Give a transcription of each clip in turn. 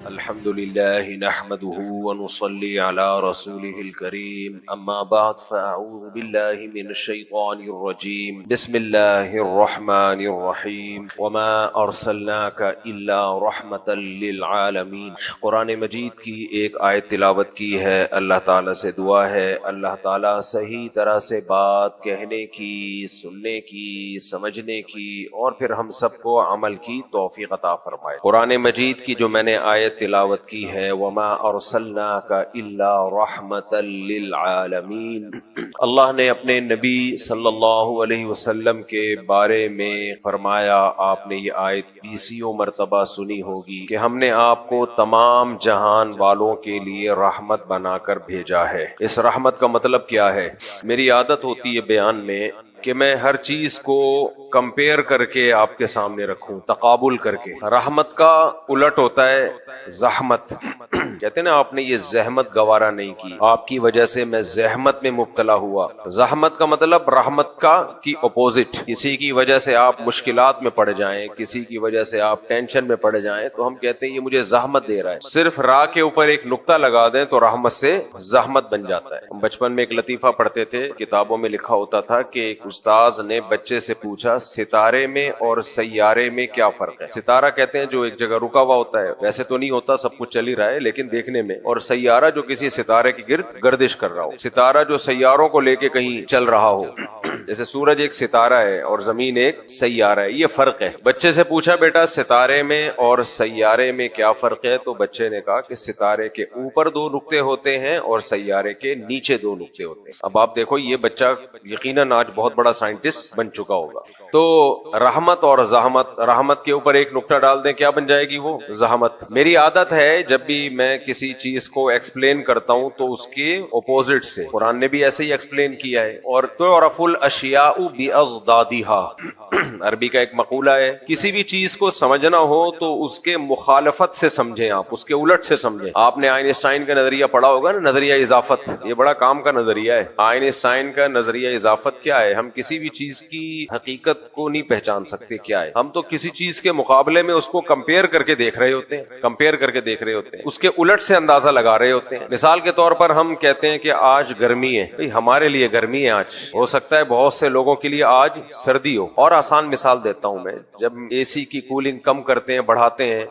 الحمد لله نحمده ونصلي على رسوله الكريم أما بعد فأعوذ بالله من الشيطان الرجيم بسم الله الرحمن الرحيم وما أرسلناك إلا رحمة للعالمين۔ قرآن مجید کی ایک آیت تلاوت کی ہے۔ اللہ تعالیٰ سے دعا ہے اللہ تعالیٰ صحیح طرح سے بات کہنے کی، سننے کی، سمجھنے کی اور پھر ہم سب کو عمل کی توفیق عطا فرمائے۔ قرآن مجید کی جو میں نے آیت تلاوت کی ہے وما ارسلناک الا رحمتا للعالمین، اللہ نے اپنے نبی صلی اللہ علیہ وسلم کے بارے میں فرمایا، آپ نے یہ آیت 20 مرتبہ سنی ہوگی کہ ہم نے آپ کو تمام جہان والوں کے لیے رحمت بنا کر بھیجا ہے۔ اس رحمت کا مطلب کیا ہے؟ میری عادت ہوتی ہے بیان میں کہ میں ہر چیز کو کمپیئر کر کے آپ کے سامنے رکھوں، تقابل کر کے۔ رحمت کا الٹ ہوتا ہے زحمت۔ کہتے ہیں نا آپ نے یہ زحمت گوارا نہیں کی، آپ کی وجہ سے میں زحمت میں مبتلا ہوا۔ زحمت کا مطلب رحمت کا کی اپوزٹ۔ کسی کی وجہ سے آپ مشکلات میں پڑ جائیں، کسی کی وجہ سے آپ ٹینشن میں پڑ جائیں تو ہم کہتے ہیں یہ مجھے زحمت دے رہا ہے۔ صرف راہ کے اوپر ایک نقطہ لگا دیں تو رحمت سے زحمت بن جاتا ہے۔ ہم بچپن میں ایک لطیفہ پڑھتے تھے، کتابوں میں لکھا ہوتا تھا کہ ایک استاذ نے بچے سے پوچھا ستارے میں اور سیارے میں کیا فرق ہے؟ ستارہ کہتے ہیں جو ایک جگہ رکا ہوا ہوتا ہے، ویسے تو نہیں ہوتا، سب کچھ چل ہی رہا ہے لیکن دیکھنے میں، اور سیارہ جو کسی ستارے کی گرد گردش کر رہا ہو، ستارہ جو سیاروں کو لے کے کہیں چل رہا ہو، جیسے سورج ایک ستارہ ہے اور زمین ایک سیارہ ہے، یہ فرق ہے۔ بچے سے پوچھا بیٹا ستارے میں اور سیارے میں کیا فرق ہے؟ تو بچے نے کہا کہ ستارے کے اوپر 2 نقطے ہوتے ہیں اور سیارے کے نیچے 2 نقطے ہوتے ہیں۔ اب آپ دیکھو یہ بچہ یقیناً آج بہت بڑا سائنٹسٹ بن چکا ہوگا۔ تو رحمت اور زحمت، رحمت کے اوپر ایک نقطہ ڈال دیں کیا بن جائے گی؟ وہ زحمت۔ میری عادت ہے جب بھی میں کسی چیز کو ایکسپلین کرتا ہوں تو اس کے اپوزٹ سے، قرآن نے بھی ایسے ہی ایکسپلین کیا ہے، اور تعرف الاشیاء باضدادها، عربی کا ایک مقولہ ہے، کسی بھی چیز کو سمجھنا ہو تو اس کے مخالفت سے سمجھیں، آپ اس کے الٹ سے سمجھیں۔ آپ نے آئنسٹائن کا نظریہ پڑھا ہوگا نا، نظریہ اضافت، یہ بڑا کام کا نظریہ ہے۔ آئنسٹائن کا نظریہ اضافت کیا ہے؟ ہم کسی بھی چیز کی حقیقت کو نہیں پہچان سکتے کیا ہے، ہم تو کسی چیز کے مقابلے میں اس کو کمپیئر کر کے دیکھ رہے ہوتے ہیں، کمپیئر کر کے دیکھ رہے ہوتے ہیں، اس کے الٹ سے اندازہ لگا رہے ہوتے ہیں۔ مثال کے طور پر ہم کہتے ہیں کہ آج گرمی ہے، بھئی ہمارے لیے گرمی ہے آج، ہو سکتا ہے بہت سے لوگوں کے لیے آج سردی ہو۔ اور آسان مثال دیتا ہوں میں، جب اے سی کی کولنگ کم کرتے ہیں، بڑھاتے ہیں،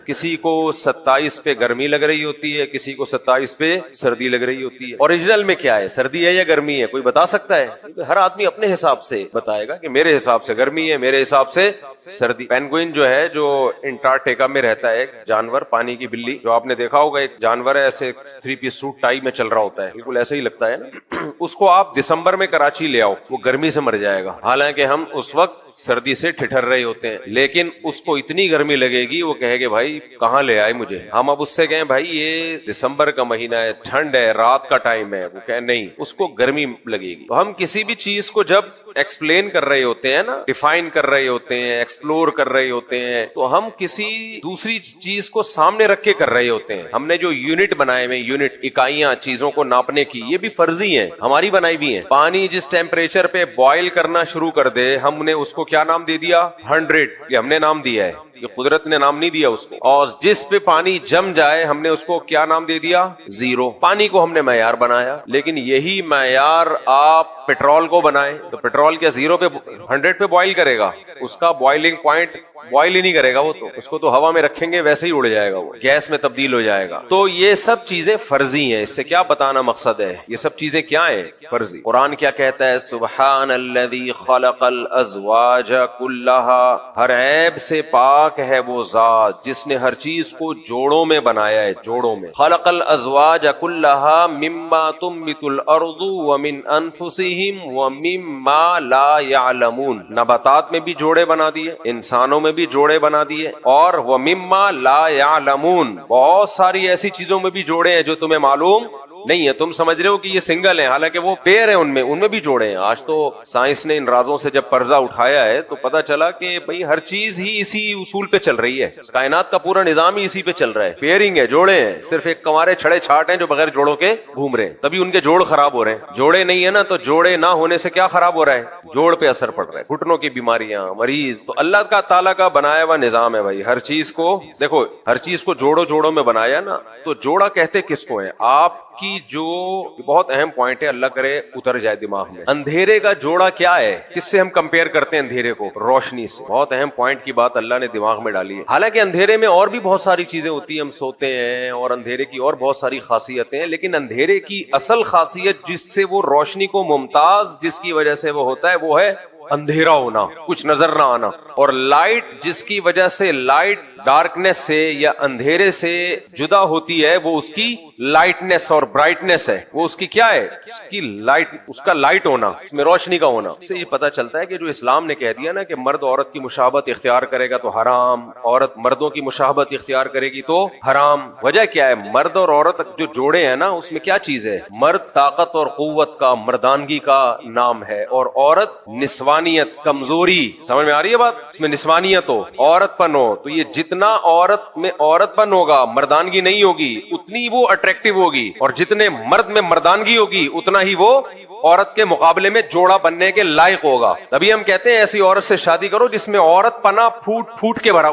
کسی کو 27 پہ گرمی لگ رہی ہوتی ہے، کسی کو 27 پہ سردی لگ رہی ہوتی ہے۔ اوریجنل میں کیا ہے، سردی ہے یا گرمی ہے؟ کوئی بتا سکتا ہے؟ ہر آدمی اپنے حساب سے بتائے گا کہ میرے حساب سے گرمی ہے، میرے حساب سے سردی۔ پینگوئن جو ہے، جو انٹارکٹیکا میں رہتا ہے، ایک جانور، پانی کی بلی، جو آپ نے دیکھا ہوگا، ایک جانور ہے ایسے 3 پیس سوٹ ٹائی میں چل رہا ہوتا ہے، بالکل ایسے ہی لگتا ہے نا۔ اس کو آپ دسمبر میں کراچی لے آؤ، وہ گرمی سے مر جائے گا، حالانکہ ہم اس وقت سردی سے ٹھٹر رہے ہوتے ہیں، لیکن اس کو اتنی گرمی لگے گی وہ کہے گے بھائی کہاں لے آئے مجھے۔ ہم اب اس سے کہیں بھائی یہ دسمبر کا مہینہ ہے، ٹھنڈ ہے، رات کا ٹائم ہے، وہ کہے نہیں، اس کو گرمی لگے گی۔ تو ہم کسی بھی چیز کو جب ایکسپلین کر رہے ہوتے ہیں نا، ڈیفائن کر رہے ہوتے ہیں، ایکسپلور کر رہے ہوتے ہیں، تو ہم کسی دوسری چیز کو سامنے رکھ کے کر رہے ہوتے ہیں۔ ہم نے جو یونٹ بنائے ہوئے، یونٹ، اکائیاں چیزوں کو ناپنے کی، یہ بھی فرضی ہیں، ہماری بنائی بھی ہیں۔ پانی جس ٹیمپریچر پہ بوائل کرنا شروع کر دے، ہم نے اس کو کیا نام دے دیا؟ 100۔ یہ ہم نے نام دیا ہے، یہ قدرت نے نام نہیں دیا اس کو۔ اور جس پہ پانی جم جائے ہم نے اس کو کیا نام دے دیا؟ 0۔ پانی کو ہم نے معیار بنایا، لیکن یہی معیار آپ پیٹرول کو بنائیں تو پیٹرول کیا 0 پہ 100 پہ بوائل کرے گا؟ اس کا بوائلنگ پوائنٹ بوائل ہی نہیں کرے گا، وہ تو اس کو تو ہوا میں رکھیں گے ویسے ہی اڑ جائے گا، وہ گیس میں تبدیل ہو جائے گا۔ تو یہ سب چیزیں فرضی ہیں۔ اس سے کیا بتانا مقصد ہے؟ یہ سب چیزیں کیا ہیں؟ فرضی۔ قرآن کیا کہتا ہے؟ سبحان الذی خلق الازواج کلها، ہر عیب سے پاک ہے وہ ذات جس نے ہر چیز کو جوڑوں میں بنایا ہے، جوڑوں میں۔ خلق الازواج کلها مما تنبت الارض ومن انفسهم ومما لا يعلمون، نباتات میں بھی جوڑے بنا دیے، انسانوں میں بھی جوڑے بنا دیے، اور وَمِمَّا لَا يَعْلَمُونَ، بہت ساری ایسی چیزوں میں بھی جوڑے ہیں جو تمہیں معلوم نہیں ہے، تم سمجھ رہے ہو کہ یہ سنگل ہیں، حالانکہ وہ پیر ہیں، ان میں بھی جوڑے ہیں۔ آج تو سائنس نے ان رازوں سے جب پردہ اٹھایا ہے تو پتہ چلا کہ بھئی ہر چیز ہی اسی اصول پہ چل رہی ہے، کائنات کا پورا نظام ہی اسی پہ چل رہا ہے، پیئرنگ ہے، جوڑے ہیں، صرف ایک کنوارے چھڑے چھاٹ ہیں جو بغیر جوڑوں کے گھوم رہے ہیں، تبھی ان کے جوڑ خراب ہو رہے ہیں۔ جوڑے نہیں ہے نا تو جوڑے نہ ہونے سے کیا خراب ہو رہا ہے؟ جوڑ پہ اثر پڑ رہا ہے, گھٹنوں کی بیماریاں, مریض. تو اللہ کا تعالیٰ کا بنایا ہوا نظام ہے بھائی, ہر چیز کو دیکھو, ہر چیز کو جوڑوں میں بنایا نا. تو جوڑا کہتے کس کو ہے؟ آپ کی جو بہت اہم پوائنٹ ہے, اللہ کرے اتر جائے دماغ میں. اندھیرے کا جوڑا کیا ہے؟ کس سے ہم کمپیئر کرتے ہیں اندھیرے کو؟ روشنی سے. بہت اہم پوائنٹ کی بات اللہ نے دماغ میں ڈالی ہے. حالانکہ اندھیرے میں اور بھی بہت ساری چیزیں ہوتی ہیں, ہم سوتے ہیں, اور اندھیرے کی اور بہت ساری خاصیتیں ہیں, لیکن اندھیرے کی اصل خاصیت جس سے وہ روشنی کو ممتاز, جس کی وجہ سے وہ ہوتا ہے, وہ ہے اندھیرا ہونا, کچھ نظر نہ آنا. اور لائٹ جس کی وجہ سے لائٹ ڈارکنیس سے یا اندھیرے سے جدا ہوتی ہے, وہ اس کی لائٹنیس اور برائٹنیس ہے. وہ اس کی کیا ہے؟ اس کی لائٹ, اس کا لائٹ ہونا, اس میں روشنی کا ہونا. اس سے یہ پتا چلتا ہے کہ جو اسلام نے کہہ دیا نا کہ مرد عورت کی مشابہت اختیار کرے گا تو حرام, عورت مردوں کی مشابہت اختیار کرے گی تو حرام. وجہ کیا ہے؟ مرد اور عورت جو جوڑے ہیں نا, اس میں کیا چیز ہے؟ مرد طاقت اور قوت کا, مردانگی کا نام ہے, اور عورت نسوانیت, کمزوری. سمجھ میں آ رہی ہے بات؟ اس میں نسوانیت ہو, عورت پن ہو. تو یہ جتنا عورت میں عورت پن ہوگا, مردانگی نہیں ہوگی, اتنی وہ اٹریکٹیو ہوگی, اور جتنے مرد میں مردانگی ہوگی اتنا ہی وہ عورت کے مقابلے میں جوڑا بننے کے لائق ہوگا. تبھی ہم کہتے ہیں ایسی عورت سے شادی کرو جس میں عورت پنا کوٹ کے بھرا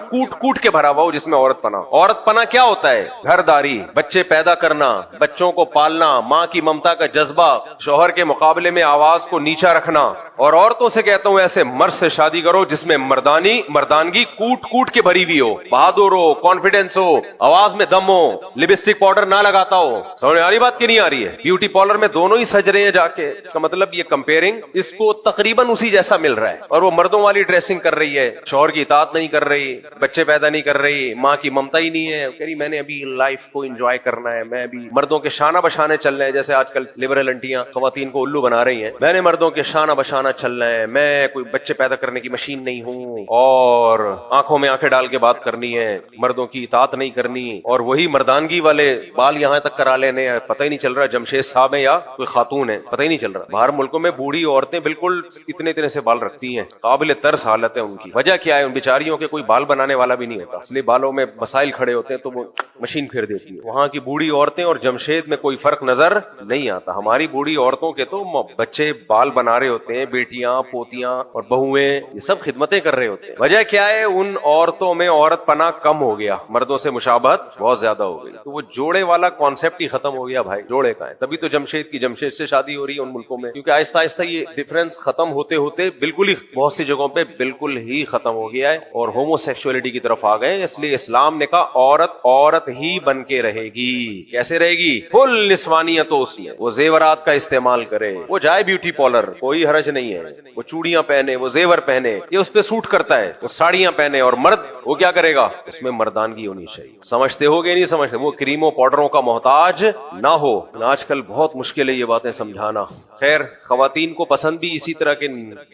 ہوا ہو, جس میں عورت پنا. عورت پنا کیا ہوتا ہے؟ گھرداری, بچے پیدا کرنا, بچوں کو پالنا, ماں کی ممتا کا جذبہ, شوہر کے مقابلے میں آواز کو نیچا رکھنا. اور عورتوں سے کہتا ہوں ایسے مرد سے شادی کرو جس میں مردانگی کوٹ کے بھری بھی ہو, بہادر ہو, کانفیڈینس ہو, آواز میں دم ہو, لپسٹک پاؤڈر نہ لگاتا ہو. سمجھ آ رہی بات کی نہیں آ رہی ہے؟ بیوٹی پارلر میں دونوں ہی سج رہے ہیں جا کے. اس کا مطلب یہ کمپیئرنگ اس کو تقریباً اسی جیسا مل رہا ہے, اور وہ مردوں والی ڈریسنگ کر رہی ہے, شوہر کی اطاعت نہیں کر رہی, بچے پیدا نہیں کر رہی, ماں کی ممتا ہی نہیں ہے. کہہ رہی میں نے ابھی لائف کو انجوائے کرنا ہے, میں ابھی مردوں کے شانہ بشانے چل رہے ہیں. جیسے آج کل لبرل انٹیاں خواتین کو الو بنا رہی ہیں, میں نے مردوں کے شانہ بشانہ چلنا ہے, میں کوئی بچے پیدا کرنے کی مشین نہیں ہوں, اور آنکھوں میں آنکھیں ڈال کے بات کرنی ہے, مردوں کی اطاعت نہیں کرنی. اور وہی مردانگی والے بال یہاں تک کرا لینے, پتہ ہی نہیں چل رہا جمشید صاحب ہے یا کوئی خاتون ہے, پتہ ہی نہیں چل رہا. باہر ملکوں میں بوڑھی عورتیں بالکل اتنے سے بال رکھتی ہیں, قابل ترس حالت ہے ان کی. وجہ کیا ہے؟ ان بیچاریوں کے کوئی بال بنانے والا بھی نہیں ہوتا, اس لیے بالوں میں مسائل کھڑے ہوتے ہیں تو وہ مشین پھیر دیتی ہے. وہاں کی بوڑھی عورتیں اور جمشید میں کوئی فرق نظر نہیں آتا. ہماری بوڑھی عورتوں کے تو بچے بال بنا رہے ہوتے ہیں, بیٹیاں, پوتیاں اور بہویں, یہ سب خدمتیں کر رہے ہوتے ہیں. وجہ کیا ہے؟ ان عورتوں میں عورت پنا کم ہو گیا, مردوں سے مشابہت بہت زیادہ ہو گئی. تو وہ جوڑے والا کانسیپٹ ہی ختم ہو گیا بھائی. جوڑے کا ہے, تبھی تو جمشید سے شادی ہو رہی ہے ان ملکوں میں, کیونکہ آہستہ آہستہ یہ ڈفرینس ختم ہوتے ہوتے بالکل ہی بہت سی جگہوں پہ بالکل ہی ختم ہو گیا ہے, اور ہومو سیکسولیٹی کی طرف آ گئے. اس لیے اسلام نے کہا عورت ہی بن کے رہے گی. کیسے رہے گی؟ فل نسوانیت ہو, اس میں وہ زیورات کا استعمال کرے, وہ جائے بیوٹی پارلر, کوئی حرج نہیں ہے, وہ چوڑیاں پہنے, وہ زیور پہنے, یہ اس پہ سوٹ کرتا ہے, وہ ساڑیاں پہنے. اور مرد وہ کیا کرے گا؟ اس میں مردانگی ہونی چاہیے. سمجھتے ہو گے نہیں سمجھتے؟ وہ کریموں پاؤڈروں کا محتاج نہ ہو. آج کل بہت مشکل ہے یہ باتیں سمجھانا. خیر, خواتین کو پسند بھی اسی طرح کے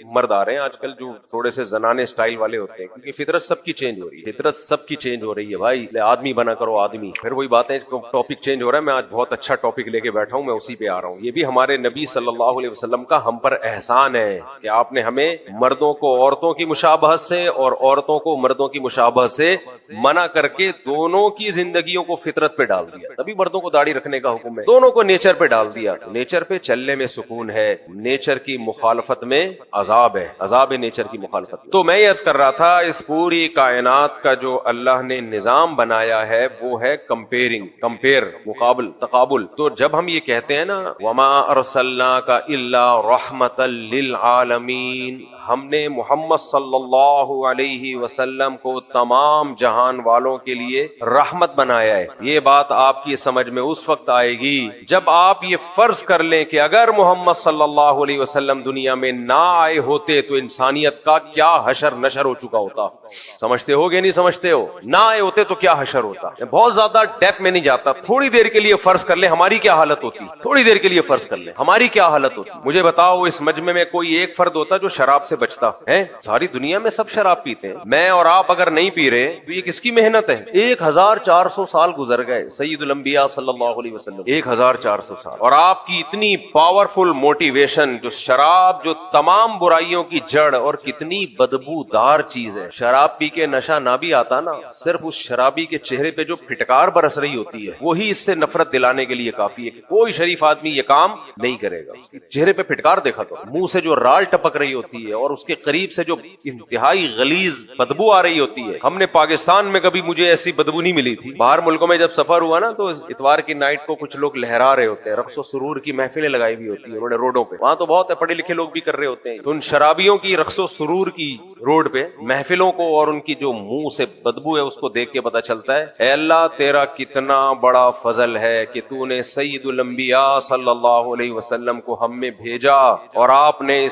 مرد آ رہے ہیں آج کل جو تھوڑے سے زنانے سٹائل والے ہوتے ہیں, کیونکہ فطرت سب کی چینج ہو رہی ہے, فطرت سب کی چینج ہو رہی ہے بھائی. آدمی بنا کرو آدمی. پھر وہی باتیں, ٹاپک چینج ہو رہا ہے. میں آج بہت اچھا ٹاپک لے کے بیٹھا ہوں, میں اسی پہ آ رہا ہوں. یہ بھی ہمارے نبی صلی اللہ علیہ وسلم کا ہم پر احسان ہے کہ آپ نے ہمیں مردوں کو عورتوں کی مشابہت سے اور عورتوں کو مردوں کی مشابہت سے منع کر کے دونوں کی زندگیوں کو فطرت پہ ڈال دیا. تبھی مردوں کو داڑھی رکھنے کا حکم ہے, دونوں کو نیچر پہ ڈال دیا. نیچر پہ چلنے میں سکون ہے, نیچر کی مخالفت میں عذاب ہے, عذاب ہے نیچر کی مخالفت. تو میں یہ عرض کر رہا تھا, اس پوری کائنات کا جو اللہ نے نظام بنایا ہے وہ ہے کمپیئر, مقابل, تقابل. تو جب ہم یہ کہتے ہیں نا وما ارسلناک الا رحمتا للعالمین, ہم نے محمد صلی اللہ علیہ وسلم کو تمام جہان والوں کے لیے رحمت بنایا ہے, یہ بات آپ کی سمجھ میں اس وقت آئے گی جب آپ یہ فرض کر لیں کہ اگر محمد صلی اللہ علیہ وسلم دنیا میں نہ آئے ہوتے تو انسانیت کا کیا حشر نشر ہو چکا ہوتا. سمجھتے ہو گے نہیں سمجھتے ہو؟ نہ آئے ہوتے تو کیا حشر ہوتا. بہت زیادہ ڈیپ میں نہیں جاتا, تھوڑی دیر کے لیے فرض کر لیں ہماری کیا حالت ہوتی, تھوڑی دیر کے لیے فرض کر لیں ہماری کیا حالت ہوتی. مجھے بتاؤ اس مجمع میں کوئی ایک فرد ہوتا جو شراب سے بچتا ہے؟ ساری دنیا میں سب شراب پیتے ہیں، میں اور آپ اگر نہیں پی رہے تو یہ کس کی محنت ہے؟ 1400 سال گزر گئے سید الانبیاء صلی اللہ علیہ وسلم، 1400 سال، اور آپ کی اتنی پاورفل موٹیویشن، جو شراب جو تمام برائیوں کی جڑ اور کتنی بدبودار چیز ہے، شراب پی کے نشہ نہ بھی آتا نا، صرف اس شرابی کے چہرے پہ جو پھٹکار برس رہی ہوتی ہے وہی اس سے نفرت دلانے کے لیے کافی ہے کہ کوئی شریف آدمی یہ کام نہیں کرے گا۔ اس کے چہرے پہ پھٹکار دیکھا تو منہ سے جو رال ٹپک رہی ہوتی ہے اور اس کے قریب سے جو انتہائی غلیظ بدبو آ رہی ہوتی ہے، ہم نے پاکستان میں کبھی مجھے ایسی بدبو نہیں ملی تھی۔ باہر ملکوں میں جب سفر ہوا نا تو اتوار کی نائٹ کو کچھ لوگ لہرا رہے ہوتے ہیں، رقص و سرور کی محفلیں لگائی ہوئی ہوتی ہیں بڑے روڈوں پہ، وہاں تو بہت پڑھے لکھے لوگ بھی کر رہے ہوتے ہیں، تو ان شرابیوں کی رقص و سرور کی روڈ پہ محفلوں کو اور ان کی جو منہ سے بدبو ہے اس کو دیکھ کے پتا چلتا ہے اے اللہ تیرا کتنا بڑا فضل ہے کہ تو نے سید الانبیاء صلی اللہ علیہ وسلم کو ہم میں بھیجا اور آپ نے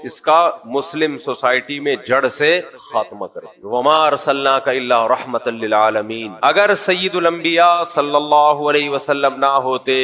اس کا مسلم سوسائٹی میں جڑ سے خاتمہ کر دیا۔ وما ارسلناک الا رحمت للعالمین۔ اگر سید الانبیاء صلی اللہ علیہ وسلم نہ ہوتے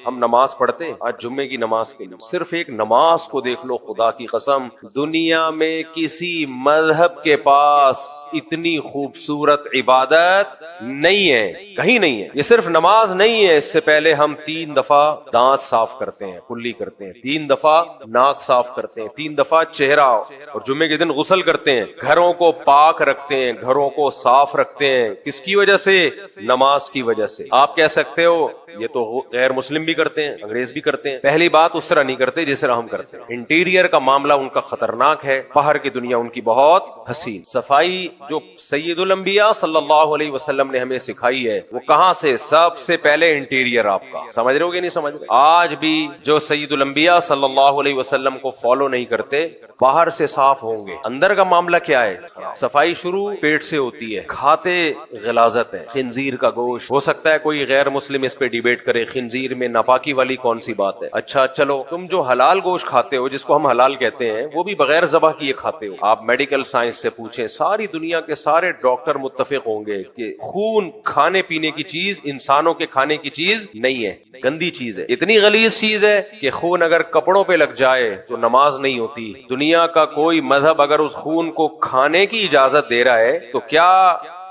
ہم نماز پڑھتے؟ آج جمعے کی نماز کے لیے صرف ایک نماز کو دیکھ لو، خدا کی قسم دنیا میں کسی مذہب کے پاس اتنی خوبصورت عبادت نہیں ہے، کہیں نہیں ہے۔ یہ صرف نماز نہیں ہے، اس سے پہلے ہم 3 دفعہ دانت صاف کرتے ہیں، کلی کرتے ہیں، 3 دفعہ ناک صاف کرتے ہیں، 3 دفعہ چہرہ، اور جمعے کے دن غسل کرتے ہیں، گھروں کو پاک رکھتے ہیں، گھروں کو صاف رکھتے ہیں۔ کس کی وجہ سے؟ نماز کی وجہ سے۔ آپ کہہ سکتے ہو یہ تو غیر مسلم بھی کرتے ہیں، انگریز بھی کرتے ہیں۔ پہلی بات اس طرح نہیں کرتے جس طرح ہم کرتے ہیں۔ انٹیریئر کا معاملہ ان کا خطرناک ہے، باہر کی دنیا ان کی بہت حسین۔ صفائی جو سید الانبیاء صلی اللہ علیہ وسلم نے ہمیں سکھائی ہے وہ کہاں سے؟ سب سے پہلے انٹیریئر۔ آپ کا سمجھ رہے ہو کہ نہیں سمجھ رہے؟ آج بھی جو سید الانبیاء صلی اللہ علیہ وسلم کو فالو نہیں کرتے باہر سے صاف ہوں گے، اندر کا معاملہ کیا ہے؟ صفائی شروع پیٹ سے ہوتی ہے، کھاتے غلاظت ہے، خنزیر کا گوشت۔ ہو سکتا ہے کوئی غیر مسلم اس پہ ڈیبیٹ کرے خنزیر میں ناپاکی والی کون سی بات ہے؟ اچھا چلو، تم جو حلال گوشت کھاتے ہو جس کو ہم حلال کہتے ہیں وہ بھی بغیر ذبح کیے کھاتے ہو۔ آپ میڈیکل سائنس سے پوچھیں، ساری دنیا کے سارے ڈاکٹر متفق ہوں گے کہ خون کھانے پینے کی چیز، انسانوں کے کھانے کی چیز نہیں ہے، گندی چیز ہے، اتنی غلیظ چیز ہے کہ خون اگر کپڑوں پہ لگ جائے تو نماز نہیں ہوتی۔ دنیا کا کوئی مذہب اگر اس خون کو کھانے کی اجازت دے رہا ہے تو کیا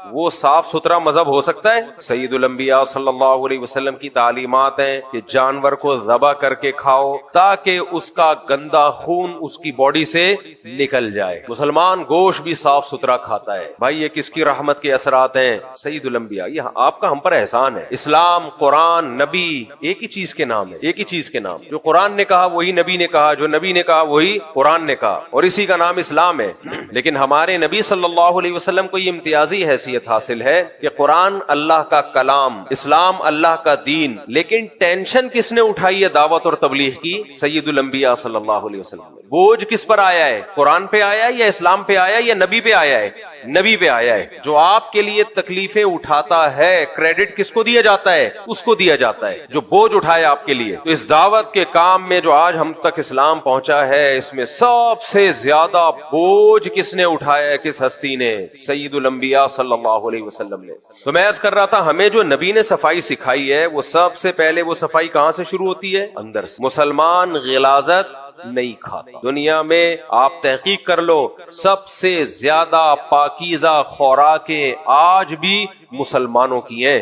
وہ صاف ستھرا مذہب ہو سکتا ہے؟ سید الانبیاء صلی اللہ علیہ وسلم کی تعلیمات ہیں کہ جانور کو ذبح کر کے کھاؤ تاکہ اس کا گندا خون اس کی باڈی سے نکل جائے۔ مسلمان گوشت بھی صاف ستھرا کھاتا ہے۔ بھائی یہ کس کی رحمت کے اثرات ہیں؟ سید الانبیاء۔ یہ آپ کا ہم پر احسان ہے۔ اسلام، قرآن، نبی ایک ہی چیز کے نام ہے، ایک ہی چیز کے نام۔ جو قرآن نے کہا وہی نبی نے کہا، جو نبی نے کہا وہی قرآن نے کہا، اور اسی کا نام اسلام ہے۔ لیکن ہمارے نبی صلی اللہ علیہ وسلم کو یہ امتیازی حیثیت حاصل ہے کہ قرآن اللہ کا کلام، اسلام اللہ کا دین، لیکن ٹینشن کس نے اٹھائی ہے دعوت اور تبلیغ کی؟ سید الانبیاء صلی اللہ علیہ وسلم۔ بوجھ کس پر آیا ہے؟ قرآن پہ آیا ہے یا اسلام پہ آیا ہے یا نبی پہ آیا ہے؟ نبی پہ آیا ہے۔ جو آپ کے لیے تکلیفیں اٹھاتا ہے کریڈٹ کس کو دیا جاتا ہے؟ اس کو دیا جاتا ہے جو بوجھ اٹھایا آپ کے لیے۔ تو اس دعوت کے کام میں جو آج ہم تک اسلام پہنچا ہے اس میں سب سے زیادہ بوجھ کس نے اٹھایا ہے؟ کس ہستی نے؟ سید الانبیاء صلی اللہ علیہ وسلم نے۔ تو میں عرض کر رہا تھا ہمیں جو نبی نے صفائی سکھائی ہے وہ سب سے پہلے وہ صفائی کہاں سے شروع ہوتی ہے؟ اندر سے۔ مسلمان غلاظت نہیں کھاتا۔ دنیا میں آپ تحقیق کر لو سب سے زیادہ پاکیزہ خوراکیں آج بھی مسلمانوں کی ہیں۔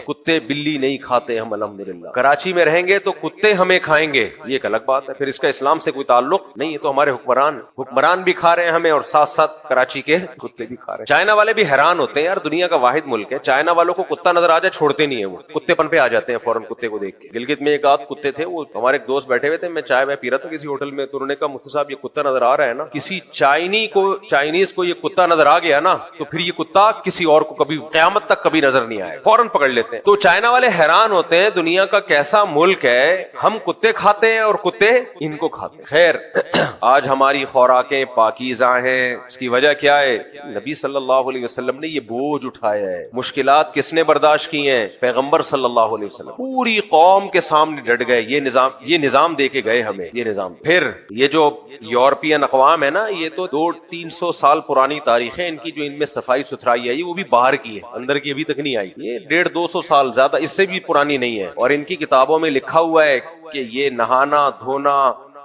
کتے بلی نہیں کھاتے ہم الحمدللہ۔ کراچی میں رہیں گے تو کتے ہمیں کھائیں گے، یہ ایک الگ بات ہے، پھر اس کا اسلام سے کوئی تعلق نہیں ہے۔ تو ہمارے حکمران بھی کھا رہے ہیں ہمیں اور ساتھ ساتھ کراچی کے کتے بھی کھا رہے ہیں۔ چائنا والے بھی حیران ہوتے ہیں، یار دنیا کا واحد ملک ہے، چائنا والوں کو کتا نظر آ جائے چھوڑتے نہیں ہے، وہ کتے پن پہ آ جاتے ہیں فوراً کتے کو دیکھ کے۔ گلگت میں ایک آدھ کتے تھے، وہ ہمارے ایک دوست بیٹھے ہوئے تھے، میں چائے پی رہا تھا کسی ہوٹل میں، تو انہوں نے کہا مفتی صاحب یہ کتا نظر آ رہا ہے نا، کسی چائنیز کو یہ کتا نظر آ گیا نا تو پھر یہ کتا کسی اور کو کبھی قیامت تک کبھی نظر نہیں آئے، فوراً پکڑ لیتے ہیں۔ تو چائنا والے حیران ہوتے ہیں دنیا کا کیسا ملک ہے، ہم کتے کھاتے ہیں اور کتے ان کو کھاتے ہیں۔ خیر آج ہماری خوراکیں پاکیزہ ہیں، اس کی وجہ کیا ہے؟ نبی صلی اللہ علیہ وسلم نے یہ بوجھ اٹھایا ہے۔ مشکلات کس نے برداشت کی ہیں؟ پیغمبر صلی اللہ علیہ وسلم پوری قوم کے سامنے ڈٹ گئے، یہ نظام دے کے گئے ہمیں، یہ نظام۔ پھر یہ جو یورپین اقوام ہے نا، یہ تو 200-300 سال پرانی تاریخ ہے ان کی، جو ان میں صفائی ستھرائی آئی وہ بھی باہر کی ہے، اندر کی ابھی تک نہیں آئی۔ یہ 150-200 سال، زیادہ اس سے بھی پرانی نہیں ہے، اور ان کی کتابوں میں لکھا ہوا ہے کہ یہ نہانا دھونا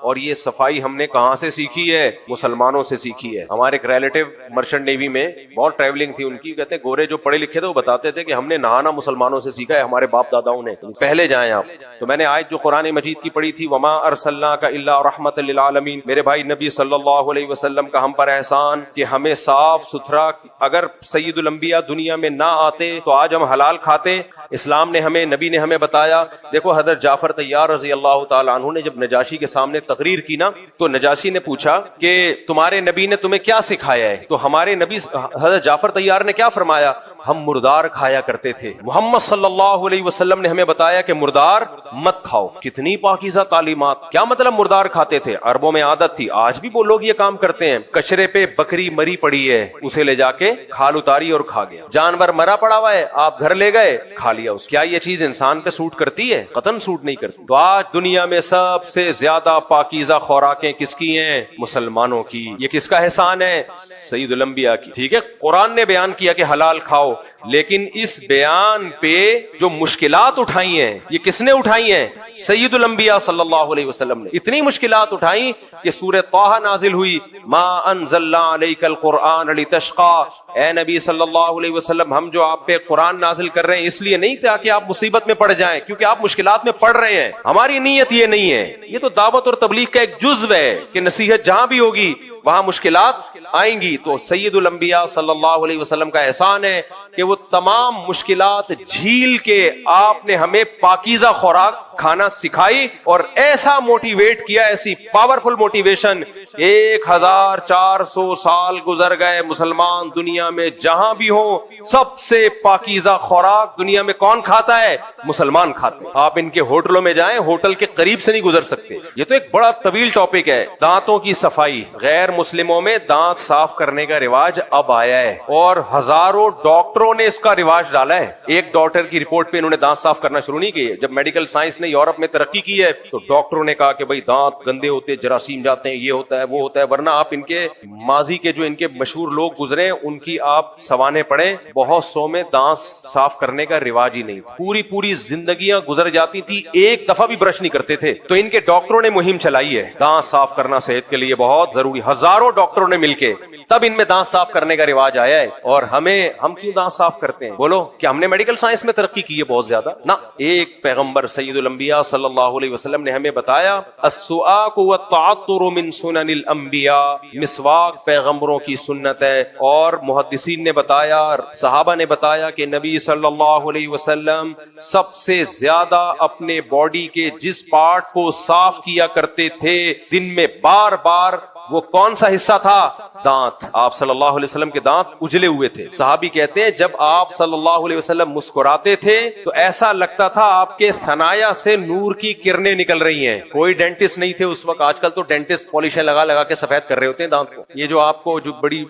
اور یہ صفائی ہم نے کہاں سے سیکھی ہے؟ مسلمانوں سے سیکھی ہے. ہمارے ایک ریلیٹو مرچنٹ نیوی میں بہت ٹریولنگ تھی ان کی, کہتے ہیں گورے جو پڑھے لکھے تھے وہ بتاتے تھے کہ ہم نے نہانا مسلمانوں سے سیکھا ہے, ہمارے باپ داداؤں نے. پہلے جائیں آپ. تو میں نے آیت جو قرآن مجید کی پڑھی تھی, وما ارسلناک الا رحمۃ للعالمین, میرے بھائی نبی صلی اللہ علیہ وسلم کا ہم پر احسان کہ ہمیں صاف ستھرا, اگر سید الانبیاء دنیا میں نہ آتے تو آج ہم حلال کھاتے. اسلام نے ہمیں, نبی نے ہمیں بتایا. دیکھو حضرت جعفر طیار رضی اللہ تعالی عنہ نے جب نجاشی کے سامنے تقریر کی نا, تو نجاشی نے پوچھا کہ تمہارے نبی نے تمہیں کیا سکھایا ہے؟ تو ہمارے نبی حضرت جعفر طیار نے کیا فرمایا؟ ہم مردار کھایا کرتے تھے. محمد صلی اللہ علیہ وسلم نے ہمیں بتایا کہ مردار مت کھاؤ. کتنی پاکیزہ تعلیمات. کیا مطلب مردار کھاتے تھے؟ عربوں میں عادت تھی, آج بھی وہ لوگ یہ کام کرتے ہیں. کچرے پہ بکری مری پڑی ہے, اسے لے جا کے کھال اتاری اور کھا گیا. جانور مرا پڑا ہوا ہے, آپ گھر لے گئے, کھا لیا اس. کیا یہ چیز انسان پہ سوٹ کرتی ہے؟ قطعاً سوٹ نہیں کرتی. تو آج دنیا میں سب سے زیادہ پاکیزہ خوراکیں کس کی ہیں؟ مسلمانوں کی. یہ کس کا احسان ہے؟ سید الانبیاء کی. ٹھیک ہے, قرآن نے بیان کیا کہ حلال کھاؤ, لیکن اس بیان پہ جو مشکلات اٹھائی ہیں یہ کس نے اٹھائی ہیں؟ سید الانبیاء صلی اللہ علیہ وسلم نے. اتنی مشکلات اٹھائیں کہ سورہ طٰہٰ نازل ہوئی, ما انزلنا علیک القرآن لتشقی. اے نبی صلی اللہ علیہ وسلم, ہم جو آپ پہ قرآن نازل کر رہے ہیں اس لیے نہیں تھا کہ آپ مصیبت میں پڑ جائیں, کیونکہ آپ مشکلات میں پڑ رہے ہیں. ہماری نیت یہ نہیں ہے. یہ تو دعوت اور تبلیغ کا ایک جزو ہے کہ نصیحت جہاں بھی ہوگی وہاں مشکلات آئیں گی. تو سید الانبیاء صلی اللہ علیہ وسلم کا احسان ہے کہ وہ تمام مشکلات جھیل کے آپ نے ہمیں پاکیزہ خوراک کھانا سکھائی اور ایسا موٹیویٹ کیا, ایسی پاورفل موٹیویشن. 1400 سال گزر گئے, مسلمان دنیا میں جہاں بھی ہوں سب سے پاکیزہ خوراک دنیا میں کون کھاتا ہے؟ مسلمان کھاتے ہیں. آپ ان کے ہوٹلوں میں جائیں, ہوٹل کے قریب سے نہیں گزر سکتے. یہ تو ایک بڑا طویل ٹاپک ہے. دانتوں کی صفائی. غیر مسلموں میں دانت صاف کرنے کا رواج اب آیا ہے اور ہزاروں ڈاکٹروں نے اس کا رواج ڈالا ہے. ایک ڈاکٹر کی رپورٹ پہ انہوں نے دانت صاف کرنا شروع نہیں کیے. جب میڈیکل سائنس نے یورپ میں ترقی کی ہے تو ڈاکٹروں نے کہا کہ بھائی دانت گندے ہوتے, جراثیم جاتے ہیں, یہ ہوتا ہے وہ ہوتا ہے. ورنہ آپ ان کے ماضی کے جو ان کے مشہور لوگ گزرے ان کی آپ سوانے پڑھیں, بہت سو میں دانت صاف کرنے کا رواج ہی نہیں تھا. پوری زندگیاں گزر جاتی تھی, ایک دفعہ بھی برش نہیں کرتے تھے. تو ان کے ڈاکٹروں نے مہم چلائی ہے, دانت صاف کرنا صحت کے لیے بہت ضروری. ہزاروں ڈاکٹروں نے مل کے تب ان میں دانت صاف کرنے کا رواج آیا ہے. اور ہم کیوں دانت صاف کرتے ہیں؟ بولو, کہ ہم نے میڈیکل سائنس میں ترقی کی ہے بہت زیادہ؟ نہ. ایک پیغمبر سید الانبیاء صلی اللہ علیہ وسلم نے ہمیں بتایا, السواک والتعطر من سنن الانبیاء, مسواک پیغمبروں کی سنت ہے. اور محدثین نے بتایا, صحابہ نے بتایا کہ نبی صلی اللہ علیہ وسلم سب سے زیادہ اپنے باڈی کے جس پارٹ کو صاف کیا کرتے تھے دن میں بار بار, وہ کون سا حصہ تھا؟ دانت. آپ صلی اللہ علیہ وسلم کے دانت اجلے ہوئے تھے. صحابی کہتے ہیں جب آپ صلی اللہ علیہ وسلم مسکراتے تھے تو ایسا لگتا تھا آپ کے ثنایا سے نور کی کرنیں نکل رہی ہیں. کوئی ڈینٹسٹ نہیں تھے اس وقت. آج کل تو ڈینٹسٹ پالشیں لگا کے سفید کر رہے ہوتے ہیں دانت کو. یہ جو آپ کو جو بڑی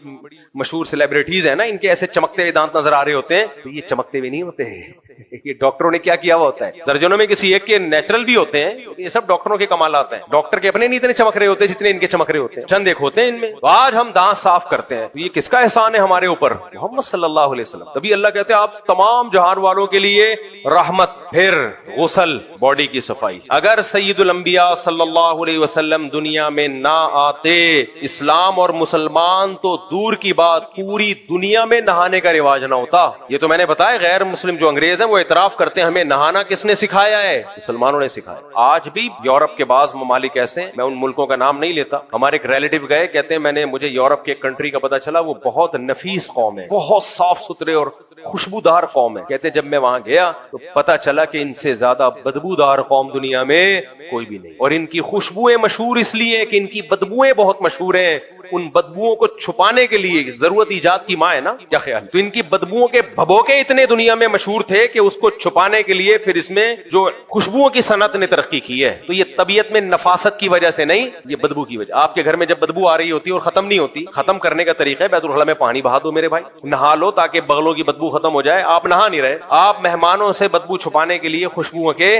مشہور سیلیبریٹیز ہیں نا, ان کے ایسے چمکتے ہوئے دانت نظر آ رہے ہوتے ہیں, تو یہ چمکتے ہوئے نہیں ہوتے ہیں, یہ ڈاکٹروں نے کیا کیا ہوا ہوتا ہے. درجنوں میں کسی ایک کے نیچرل بھی ہوتے ہیں, یہ سب ڈاکٹروں کے کمالات ہیں. ڈاکٹر کے اپنے نہیں اتنے چمک رہے ہوتے جتنے ان کے چمک رہے ہوتے ہیں, چند ایک ہوتے ہیں ان میں. تو آج ہم دانت صاف کرتے ہیں, تو یہ کس کا احسان ہے ہمارے اوپر؟ محمد صلی اللہ علیہ وسلم. تبھی اللہ کہتے ہیں آپ تمام جہان والوں کے لیے رحمت. پھر غسل, باڈی کی صفائی. اگر سید الانبیاء صلی اللہ علیہ وسلم دنیا میں نہ آتے, اسلام اور مسلمان تو دور کی بات, پوری دنیا میں نہانے کا رواج نہ ہوتا. یہ تو میں نے بتایا, غیر مسلم جو انگریز ہیں وہ اعتراف کرتے ہیں ہمیں نہانا کس نے سکھایا ہے؟ مسلمانوں نے سکھایا. آج بھی یورپ کے بعض ممالک ایسے ہیں, میں ان ملکوں کا نام نہیں لیتا. ہمارے ایک ریلیٹو گئے, کہتے ہیں مجھے یورپ کے کنٹری کا پتا چلا, وہ بہت نفیس قوم ہے, بہت صاف ستھرے اور خوشبودار قوم ہے. کہتے جب میں وہاں گیا تو پتا چلا کہ ان سے زیادہ بدبودار قوم دنیا میں کوئی بھی نہیں. اور ان کی خوشبوئیں مشہور اس لیے کہ ان کی بدبوئیں بہت مشہور ہیں. ان بدبوؤں کو چھپانے کے لیے ضرورت ایجاد کی ماں ہے نا, کیا خیال؟ تو ان کی بدبوؤں کے بھبوکے اتنے دنیا میں مشہور تھے کہ اس کو چھپانے کے لیے پھر اس میں جو خوشبوؤں کی صنعت نے ترقی کی ہے. تو یہ طبیعت میں نفاست کی وجہ سے نہیں, یہ بدبو کی وجہ. آپ کے گھر میں جب بدبو آ رہی ہوتی ہے اور ختم نہیں ہوتی, ختم کرنے کا طریقہ ہے بیت الخلا میں پانی بہا دو میرے بھائی, نہا لو تاکہ بغلوں کی بدبو ختم ہو جائے. آپ نہا نہیں رہے, آپ مہمانوں سے بدبو چھپانے کے لیے خوشبوؤں کے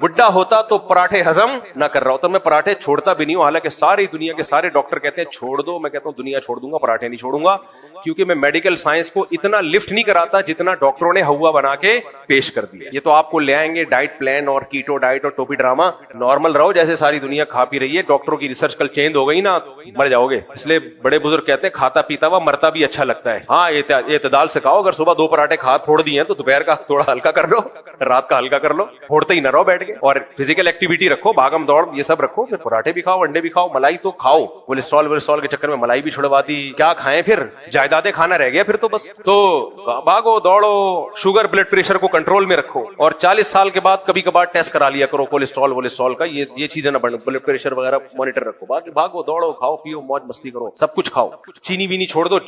بڈھا ہوتا تو پراٹھے ہضم نہ کر رہا ہوتا. میں پراٹھے چھوڑتا بھی نہیں ہوں, حالانکہ ساری دنیا کے سارے ڈاکٹر کہتے ہیں چھوڑ دو, میں کہتا ہوں دنیا چھوڑ دوں گا, پراٹھے نہیں چھوڑوں گا, کیونکہ میں میڈیکل سائنس کو اتنا لفٹ نہیں کراتا جتنا ڈاکٹروں نے ہوا بنا کے پیش کر دیا. یہ تو آپ کو لے آئیں گے ڈائٹ پلان اور کیٹو ڈائٹ اور ٹوپی ڈراما, نارمل رہو جیسے ساری دنیا کھا پی رہی ہے. ڈاکٹروں کی ریسرچ کل چینج ہو گئی نا, مر جاؤ گے. اس لیے بڑے بزرگ کہتے ہیں کھاتا پیتا ہوا مرتا بھی اچھا لگتا ہے. ہاں اعتدال سے کھاؤ, اگر صبح 2 پراٹھے کھا پھوڑ دیے ہیں تو دوپہر کا تھوڑا ہلکا کر لو, رات کا ہلکا کر لو, پھوڑتے ہی نہ رہو بیٹھ کے. اور فزیکل ایکٹیویٹی رکھو, بھاگم دوڑ یہ سب رکھو, پھر پراٹھے بھی کھاؤ, انڈے بھی کھاؤ, ملائی تو کھاؤ. کولیسٹرول کے چکر میں ملائی بھی چھڑوا دی, کیا کھائیں پھر, جائیدادیں کھانا رہ گیا پھر تو بس. تو بھاگو دوڑو, شوگر بلڈ پریشر کو کنٹرول میں رکھو, اور 40 سال کے بعد کبھی کبھار ٹیسٹ کرا لیا کرو کولیسٹرول کا, یہ چیزیں نہ بڑھیں, بلڈ پریشر وغیرہ مانیٹر رکھو. باقی بھاگو دوڑو, کھاؤ پیو, موج مستی کرو, سب کچھ کھاؤ, چینی وینی چھوڑ دو,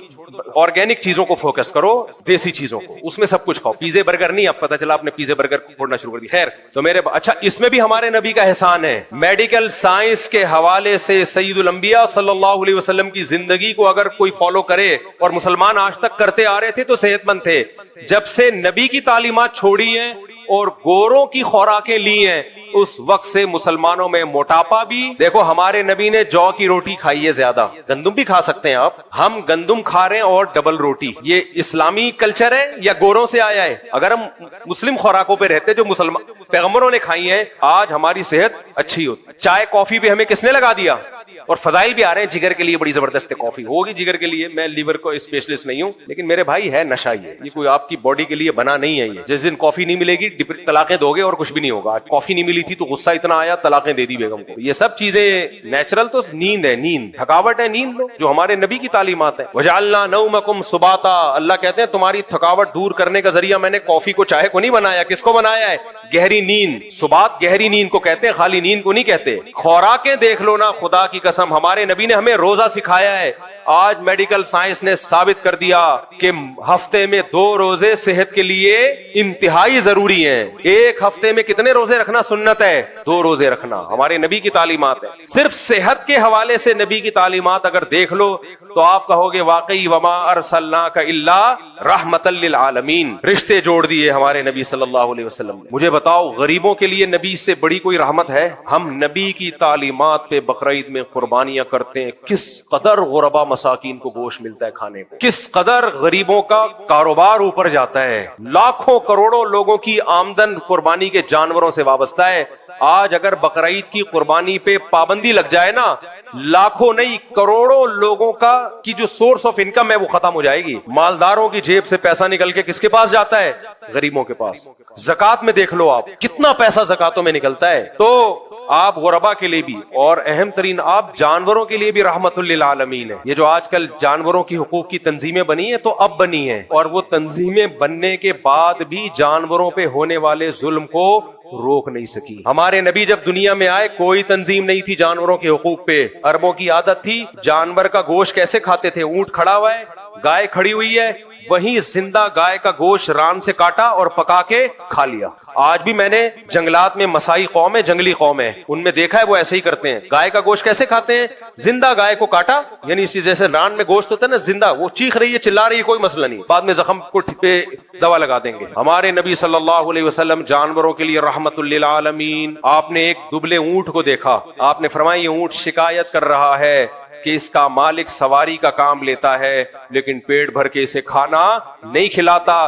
آرگینک چیزوں کو فوکس کرو, دیسی چیزوں کو, اس میں سب کچھ کھاؤ. پیزے برگر نہیں, اب پتہ چلا آپ نے پیزے برگر چھوڑنا شروع کر دی. خیر, تو میرے اچھا اس میں بھی ہمارے نبی کا احسان ہے. میڈیکل سائنس کے حوالے سے سید الانبیاء صلی اللہ علیہ وسلم کی زندگی کو اگر کوئی فالو کرے, اور مسلمان آج تک کرتے آ رہے تھے تو صحت مند تھے. جب سے نبی کی تعلیمات چھوڑی ہیں اور گوروں کی خوراکیں لی ہیں, اس وقت سے مسلمانوں میں موٹاپا بھی. دیکھو ہمارے نبی نے جو کی روٹی کھائی ہے زیادہ, گندم بھی کھا سکتے ہیں آپ, ہم گندم کھا رہے ہیں اور ڈبل روٹی. یہ اسلامی کلچر ہے یا گوروں سے آیا ہے؟ اگر ہم مسلم خوراکوں پہ رہتے جو مسلمان پیغمبروں نے کھائی ہیں, آج ہماری صحت اچھی ہوتی. چائے کافی پہ ہمیں کس نے لگا دیا؟ اور فضائل بھی آ رہے ہیں, جگر کے لیے بڑی زبردست کافی ہوگی, جگر کے لیے. میں لیور کو اسپیشلسٹ نہیں ہوں, لیکن میرے بھائی ہے نشہ, یہ کوئی آپ کی باڈی کے لیے بنا نہیں ہے. یہ جس دن کافی نہیں ملے گی طلاقیں دو گے اور کچھ بھی نہیں ہوگا. کافی نہیں ملی تھی تو غصہ اتنا آیا, طلاقیں دے دی بیگم کو. یہ سب چیزیں نیچرل. تو نیند ہے, نیند تھکاوٹ ہے, نیند جو ہمارے نبی کی تعلیمات ہے. وجعلنا نومکم سباتا, اللہ کہتے ہیں تمہاری تھکاوٹ دور کرنے کا ذریعہ میں نے کافی کو چائے کو نہیں بنایا. کس کو بنایا ہے؟ گہری نیند. سبات گہری نیند کو کہتے ہیں, خالی نیند کو نہیں کہتے. خوراکیں دیکھ لو نا, خدا کی قسم ہمارے نبی نے ہمیں روزہ سکھایا ہے. آج میڈیکل سائنس نے ثابت کر دیا کہ ہفتے میں 2 روزے صحت کے لیے انتہائی ضروری ہیں. ایک ہفتے میں کتنے روزے رکھنا سنت ہے؟ 2 روزے رکھنا. ہمارے نبی کی تعلیمات ہے. صرف صحت کے حوالے سے نبی کی تعلیمات اگر دیکھ لو تو آپ کہو گے واقعی وما ارسلناک الا رحمۃ للعالمین. رشتے جوڑ دیے ہمارے نبی صلی اللہ علیہ وسلم نے. مجھے بتاؤ غریبوں کے لیے نبی سے بڑی کوئی رحمت ہے؟ ہم نبی کی تعلیمات پہ بقرعید میں قربانیاں کرتے ہیں. کس قدر غربا مساکین کو گوشت ملتا ہے کھانے کو, کس قدر غریبوں کا کاروبار اوپر جاتا ہے. لاکھوں کروڑوں لوگوں کی آمدن قربانی کے جانوروں سے وابستہ ہے. آج اگر بقرعید کی قربانی پہ پابندی لگ جائے نا, لاکھوں نہیں کروڑوں لوگوں کا کی جو سورس آف انکم ہے وہ ختم ہو جائے گی. مالداروں کی جیب سے پیسہ نکل کے کس کے پاس جاتا ہے؟ غریبوں کے پاس. زکات میں دیکھ لو آپ کتنا پیسہ زکاتوں میں نکلتا ہے. تو آپ غربا کے لیے بھی, اور اہم ترین آپ جانوروں کے لیے بھی رحمت للعالمین ہے. یہ جو آج کل جانوروں کی حقوق کی تنظیمیں بنی ہیں تو اب بنی ہیں, اور وہ تنظیمیں بننے کے بعد بھی جانوروں پہ ہونے والے ظلم کو روک نہیں سکی. ہمارے نبی جب دنیا میں آئے کوئی تنظیم نہیں تھی جانوروں کے حقوق پہ. عربوں کی عادت تھی جانور کا گوشت کیسے کھاتے تھے؟ اونٹ کھڑا ہوا ہے, گائے کھڑی ہوئی ہے, وہیں زندہ گائے کا گوشت ران سے کاٹا اور پکا کے کھا لیا. آج بھی میں نے جنگلات میں مسائی قوم ہے, جنگلی قوم ہے, ان میں دیکھا ہے وہ ایسے ہی کرتے ہیں. گائے کا گوشت کیسے کھاتے ہیں؟ زندہ گائے کو کاٹا, یعنی اس جیسے ران میں گوشت ہوتا ہے نا زندہ, وہ چیخ رہی ہے چلا رہی ہے کوئی مسئلہ نہیں, بعد میں زخم کو پہ دوا لگا دیں گے. ہمارے نبی صلی اللہ علیہ وسلم جانوروں کے لیے رحمت للعالمین. آپ نے ایک دبلے اونٹ کو دیکھا, آپ نے فرمایا یہ اونٹ شکایت کر رہا ہے کہ اس کا مالک سواری کا کام لیتا ہے لیکن پیٹ بھر کے اسے کھانا نہیں کھلاتا.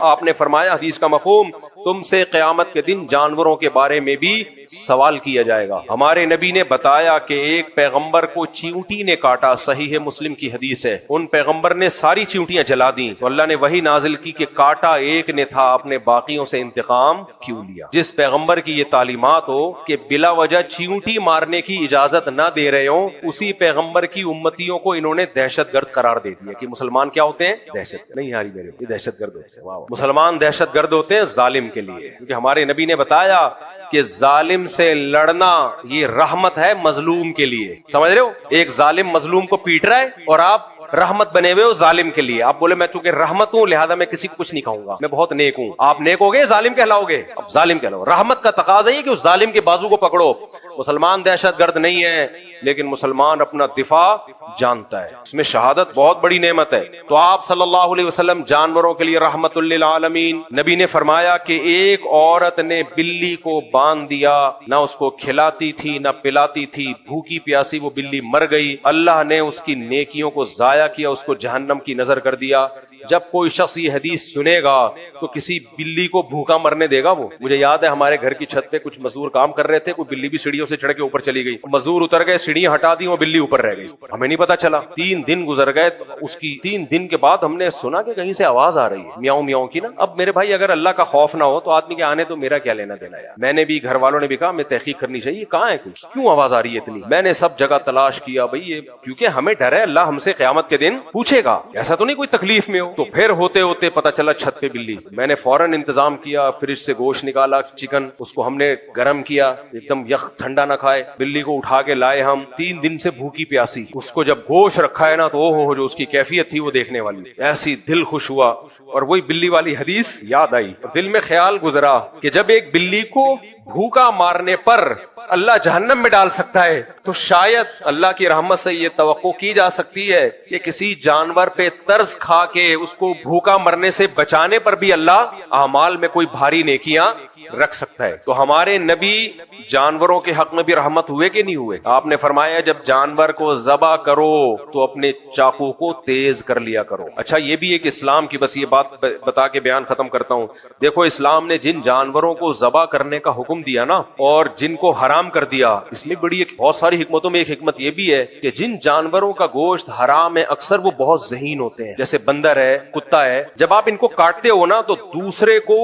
آپ نے فرمایا حدیث کا مفہوم, تم سے قیامت کے دن جانوروں کے بارے میں بھی سوال کیا جائے گا. ہمارے نبی نے بتایا کہ ایک پیغمبر کو چیونٹی نے کاٹا, صحیح مسلم کی حدیث ہے. ان پیغمبر نے ساری چیونٹیاں جلا دیں تو اللہ نے وہی نازل کی کہ کاٹا ایک نے تھا, آپ نے باقیوں سے انتقام کیوں لیا. جس پیغمبر کی یہ تعلیمات ہو کہ بلا وجہ چیونٹی مارنے کی اجازت نہ دے رہے ہوں, اسی پیغمبر کی امتیوں کو انہوں نے دہشت گرد قرار دے دیا کہ مسلمان کیا ہوتے ہیں؟ دہشت نہیں آ رہی میرے, یہ دہشت گرد ہوتے ہیں. مسلمان دہشت گرد ہوتے ہیں ظالم کے لیے, کیونکہ ہمارے نبی نے بتایا کہ ظالم سے لڑنا یہ رحمت ہے مظلوم کے لیے. سمجھ رہے ہو, ایک ظالم مظلوم کو پیٹ رہا ہے اور آپ رحمت بنے ہوئے ہو ظالم کے لیے. آپ بولے میں چونکہ رحمت ہوں لہذا میں کسی کو کچھ نہیں کہوں گا, میں بہت نیک ہوں. آپ نیک ہو گے ظالم کہلاؤ گے, اب ظالم کہلاؤ. رحمت کا تقاضا یہ کہ اس ظالم کے بازو کو پکڑو. مسلمان دہشت گرد نہیں ہے لیکن مسلمان اپنا دفاع جانتا ہے, اس میں شہادت بہت بڑی نعمت ہے. تو آپ صلی اللہ علیہ وسلم جانوروں کے لیے رحمت للعالمین. نبی نے فرمایا کہ ایک عورت نے بلی کو باندھ دیا, نہ اس کو کھلاتی تھی نہ پلاتی تھی, بھوکی پیاسی وہ بلی مر گئی, اللہ نے اس کی نیکیوں کو ضائع کیا, اس کو جہنم کی نظر کر دیا. جب کوئی شخص یہ حدیث سنے گا تو کسی بلی کو بھوکا مرنے دے گا وہ؟ مجھے یاد ہے ہمارے گھر کی چھت پہ کچھ مزدور کام کر رہے تھے, کوئی بلی بھی سیڑھیوں سے چڑھ کے اوپر چلی گئی, مزدور اتر گئے, سیڑھیاں ہٹا دی, وہ بلی اوپر رہ گئی, ہمیں نہیں پتا چلا. 3 دن گزر گئے, اس کی 3 دن کے بعد ہم نے سنا کہ کہیں سے آواز آ رہی ہے میاؤں میاؤں کی نا. اب میرے بھائی اگر اللہ کا خوف نہ ہو تو آدمی کے آنے تو میرا کیا لینا دینا ہے. میں نے بھی, گھر والوں نے بھی کہا ہمیں تحقیق کرنی چاہیے, کہاں ہے کچھ, کیوں آواز آ رہی ہے اتنی. میں نے سب جگہ تلاش کیا بھائی یہ, کیونکہ ہمیں ڈر ہے اللہ ہم سے قیامت کے دن پوچھے گا, ایسا تو نہیں کوئی تکلیف میں ہو. تو پھر ہوتے ہوتے پتا چلا چھت پہ بلی. میں نے فوراً انتظام کیا, فریج سے گوشت نکالا, چکن, اس کو ہم نے گرم کیا, ایک دم یخ ٹھنڈا نہ کھائے, بلی کو اٹھا کے لائے ہم. 3 دن سے بھوکی پیاسی, اس کو جب گوشت رکھا ہے نا تو او جو اس کی کیفیت تھی وہ دیکھنے والی, ایسی دل خوش ہوا. اور وہی بلی والی حدیث یاد آئی, دل میں خیال گزرا کہ جب ایک بلی کو بھوکا مارنے پر اللہ جہنم میں ڈال سکتا ہے تو شاید اللہ کی رحمت سے یہ توقع کی جا سکتی ہے کہ کسی جانور پہ ترس کھا کے اس کو بھوکا مرنے سے بچانے پر بھی اللہ اعمال میں کوئی بھاری نیکیاں رکھ سکتا ہے. تو ہمارے نبی جانوروں کے حق میں بھی رحمت ہوئے کہ نہیں ہوئے؟ آپ نے فرمایا جب جانور کو ذبح کرو تو اپنے چاقو کو تیز کر لیا کرو. اچھا یہ بھی ایک اسلام کی, بس یہ بات بتا کے بیان ختم کرتا ہوں. دیکھو اسلام نے جن جانوروں کو ذبح کرنے کا حکم دیا نا اور جن کو حرام کر دیا, اس میں بڑی بہت ساری حکمتوں میں ایک حکمت یہ بھی ہے کہ جن جانوروں کا گوشت حرام ہے اکثر وہ بہت ذہین ہوتے ہیں, جیسے بندر ہے, کتا ہے. جب آپ ان کو کاٹتے ہو نا تو دوسرے کو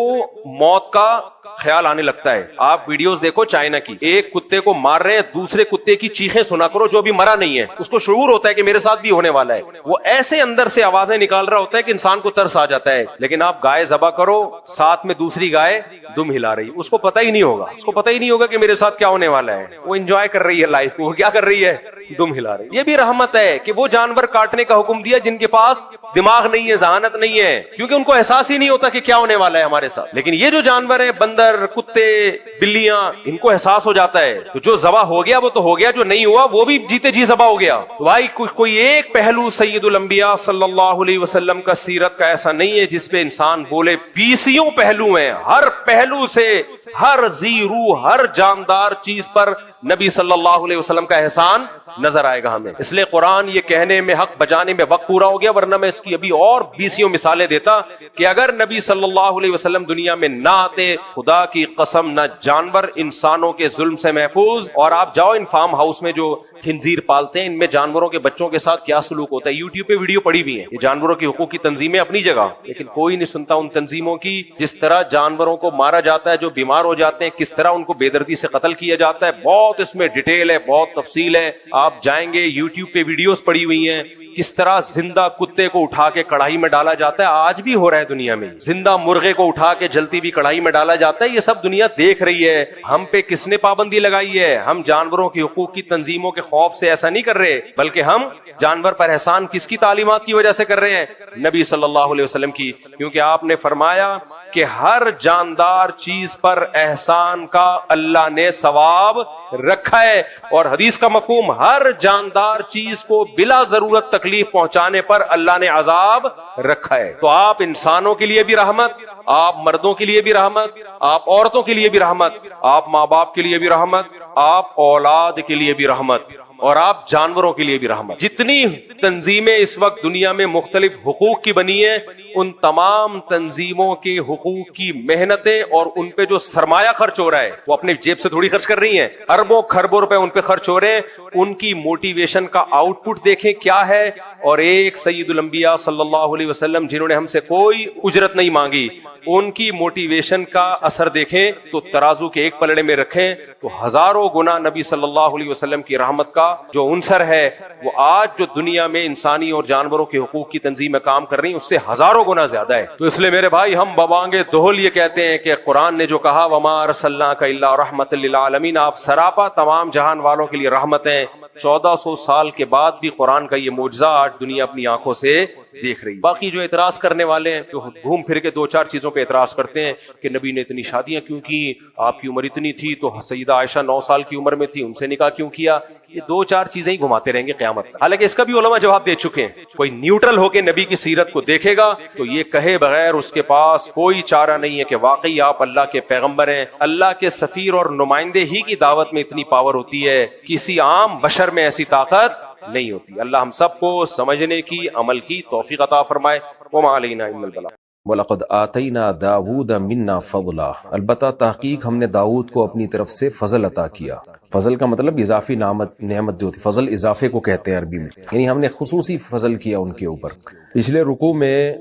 موت کا خیال آنے لگتا ہے. آپ ویڈیوز دیکھو چائنا کی, ایک کتے کو مار رہے ہیں, دوسرے کتے کی چیخیں سنا کرو جو ابھی مرا نہیں ہے, اس کو شعور ہوتا ہے کہ میرے ساتھ بھی ہونے والا ہے, وہ ایسے اندر سے آوازیں نکال رہا ہوتا ہے کہ انسان کو ترس آ جاتا ہے. لیکن آپ گائے ذبح کرو, ساتھ میں دوسری گائے دم ہلا رہی, اس کو پتہ ہی نہیں ہوگا, اس کو پتہ ہی نہیں ہوگا کہ میرے ساتھ کیا ہونے والا ہے. وہ انجوائے کر رہی ہے لائف کو, وہ کیا کر رہی ہے, دم ہلا رہی. یہ بھی رحمت ہے کہ وہ جانور کاٹنے کا حکم دیا جن کے پاس دماغ نہیں ہے, ذہانت نہیں ہے, کیونکہ ان کو احساس ہی نہیں ہوتا کہ کیا ہونے والا ہے ہمارے ساتھ. لیکن یہ جو جانور ہیں, بندر, کتے, بلیاں, ان کو احساس ہو جاتا ہے. تو جو ذبح ہو گیا وہ تو ہو گیا, جو نہیں ہوا وہ بھی جیتے جی ذبح ہو گیا. تو بھائی کوئی ایک پہلو سید الانبیاء صلی اللہ علیہ وسلم کا سیرت کا ایسا نہیں ہے جس پہ انسان بولے 20 پہلو ہیں. ہر پہلو سے, ہر ذی روح, ہر جاندار چیز پر نبی صلی اللہ علیہ وسلم کا احسان نظر آئے گا ہمیں. اس لیے قرآن یہ کہنے میں, حق بجانے میں وقت پورا ہو گیا, ورنہ میں اس کی ابھی اور 20 مثالیں دیتا کہ اگر نبی صلی اللہ علیہ وسلم دنیا میں نہ آتے, خدا کی قسم نہ جانور انسانوں کے ظلم سے محفوظ. اور آپ جاؤ ان فارم ہاؤس میں جو خنزیر پالتے ہیں, ان میں جانوروں کے بچوں کے ساتھ کیا سلوک ہوتا ہے. یوٹیوب پہ ویڈیو پڑی ہوئی ہیں. یہ جانوروں کی حقوق کی تنظیمیں اپنی جگہ, لیکن کوئی نہیں سنتا ان تنظیموں کی. جس طرح جانوروں کو مارا جاتا ہے, جو بیمار ہو جاتے ہیں, کس طرح ان کو بے دردی سے قتل کیا جاتا ہے, بہت اس میں ڈیٹیل ہے, بہت تفصیل ہے. آپ جائیں گے یوٹیوب پہ ویڈیوز پڑی ہوئی ہیں کس طرح زندہ کتے کو اٹھا کے کڑھائی میں ڈالا جاتا ہے. آج بھی ہو رہا ہے دنیا میں, زندہ مرغے کو اٹھا کے جلتی بھی کڑھائی میں ڈالا جاتا ہے. یہ سب دنیا دیکھ رہی ہے. ہم پہ کس نے پابندی لگائی ہے؟ ہم جانوروں کی حقوق کی تنظیموں کے خوف سے ایسا نہیں کر رہے, بلکہ ہم جانور پر احسان کس کی تعلیمات کی وجہ سے کر رہے ہیں؟ نبی صلی اللہ علیہ وسلم کی. کیونکہ آپ نے فرمایا کہ ہر جاندار چیز پر احسان کا اللہ نے ثواب رکھا ہے, اور حدیث کا مفہوم ہر جاندار چیز کو بلا ضرورت تکلیف پہنچانے پر اللہ نے عذاب رکھا ہے. تو آپ انسانوں کے لیے بھی رحمت, آپ مردوں کے لیے بھی رحمت, آپ عورتوں کے لیے بھی رحمت, آپ ماں باپ کے لیے بھی رحمت, آپ اولاد کے لیے بھی رحمت, اور آپ جانوروں کے لیے بھی رحمت. جتنی تنظیمیں اس وقت دنیا میں مختلف حقوق کی بنی ہیں, ان تمام تنظیموں کے حقوق کی محنتیں اور ان پہ جو سرمایہ خرچ ہو رہا ہے وہ اپنے جیب سے تھوڑی خرچ کر رہی ہیں, اربوں کھربوں روپے ان پہ خرچ ہو رہے ہیں. ان کی موٹیویشن کا آؤٹ پٹ دیکھیں کیا ہے. اور ایک سید الانبیاء صلی اللہ علیہ وسلم جنہوں نے ہم سے کوئی اجرت نہیں مانگی, ان کی موٹیویشن کا اثر دیکھیں تو ترازو کے ایک پلڑے میں رکھیں تو ہزاروں گنا نبی صلی اللہ علیہ وسلم کی رحمت کا جو عنصر ہے وہ آج جو دنیا میں انسانی اور جانوروں کے حقوق کی تنظیم میں کام کر رہی ہیں اس سے ہزاروں گنا زیادہ ہے. تو اس لیے میرے بھائی ہم ببانگے دہل یہ کہتے ہیں کہ قرآن نے جو کہا وما ارسلناک الا رحمۃ للعالمین، آپ سراپا تمام جہان والوں کے لیے رحمت ہیں. 1400 سال کے بعد بھی قرآن کا یہ معجزہ آج دنیا اپنی آنکھوں سے دیکھ رہی. باقی جو اعتراض کرنے والے ہیں جو گھوم پھر کے 2-4 چیزوں پہ اعتراض کرتے ہیں کہ نبی نے اتنی شادیاں کیوں کی، آپ کی عمر اتنی تھی تو سیدہ عائشہ 9 سال کی عمر میں تھی، ان سے نکاح کیوں کیا، یہ 2-4 چیزیں ہی گھماتے رہیں گے قیامت تک. حالانکہ اس کا بھی علماء جواب دے چکے ہیں. کوئی نیوٹرل ہو کے نبی کی سیرت کو دیکھے گا تو یہ کہے بغیر اس کے پاس کوئی چارہ نہیں ہے کہ واقعی آپ اللہ کے پیغمبر ہیں. اللہ کے سفیر اور نمائندے ہی کی دعوت میں اتنی پاور ہوتی ہے، کسی عام بشر میں ایسی طاقت نہیں ہوتی. اللہ ہم سب کو سمجھنے کی، عمل کی توفیق عطا فرمائے. وما علینا الا البلاغ. وَلَقَدْ آتَيْنَا دَاوُودَ مِنَّا فَضْلًا، البتہ تحقیق ہم نے داؤد کو اپنی طرف سے فضل عطا کیا. فضل کا مطلب اضافی نعمت جو ہوتی، فضل اضافے کو کہتے ہیں عربی میں، یعنی ہم نے خصوصی فضل کیا ان کے اوپر. پچھلے رکوع میں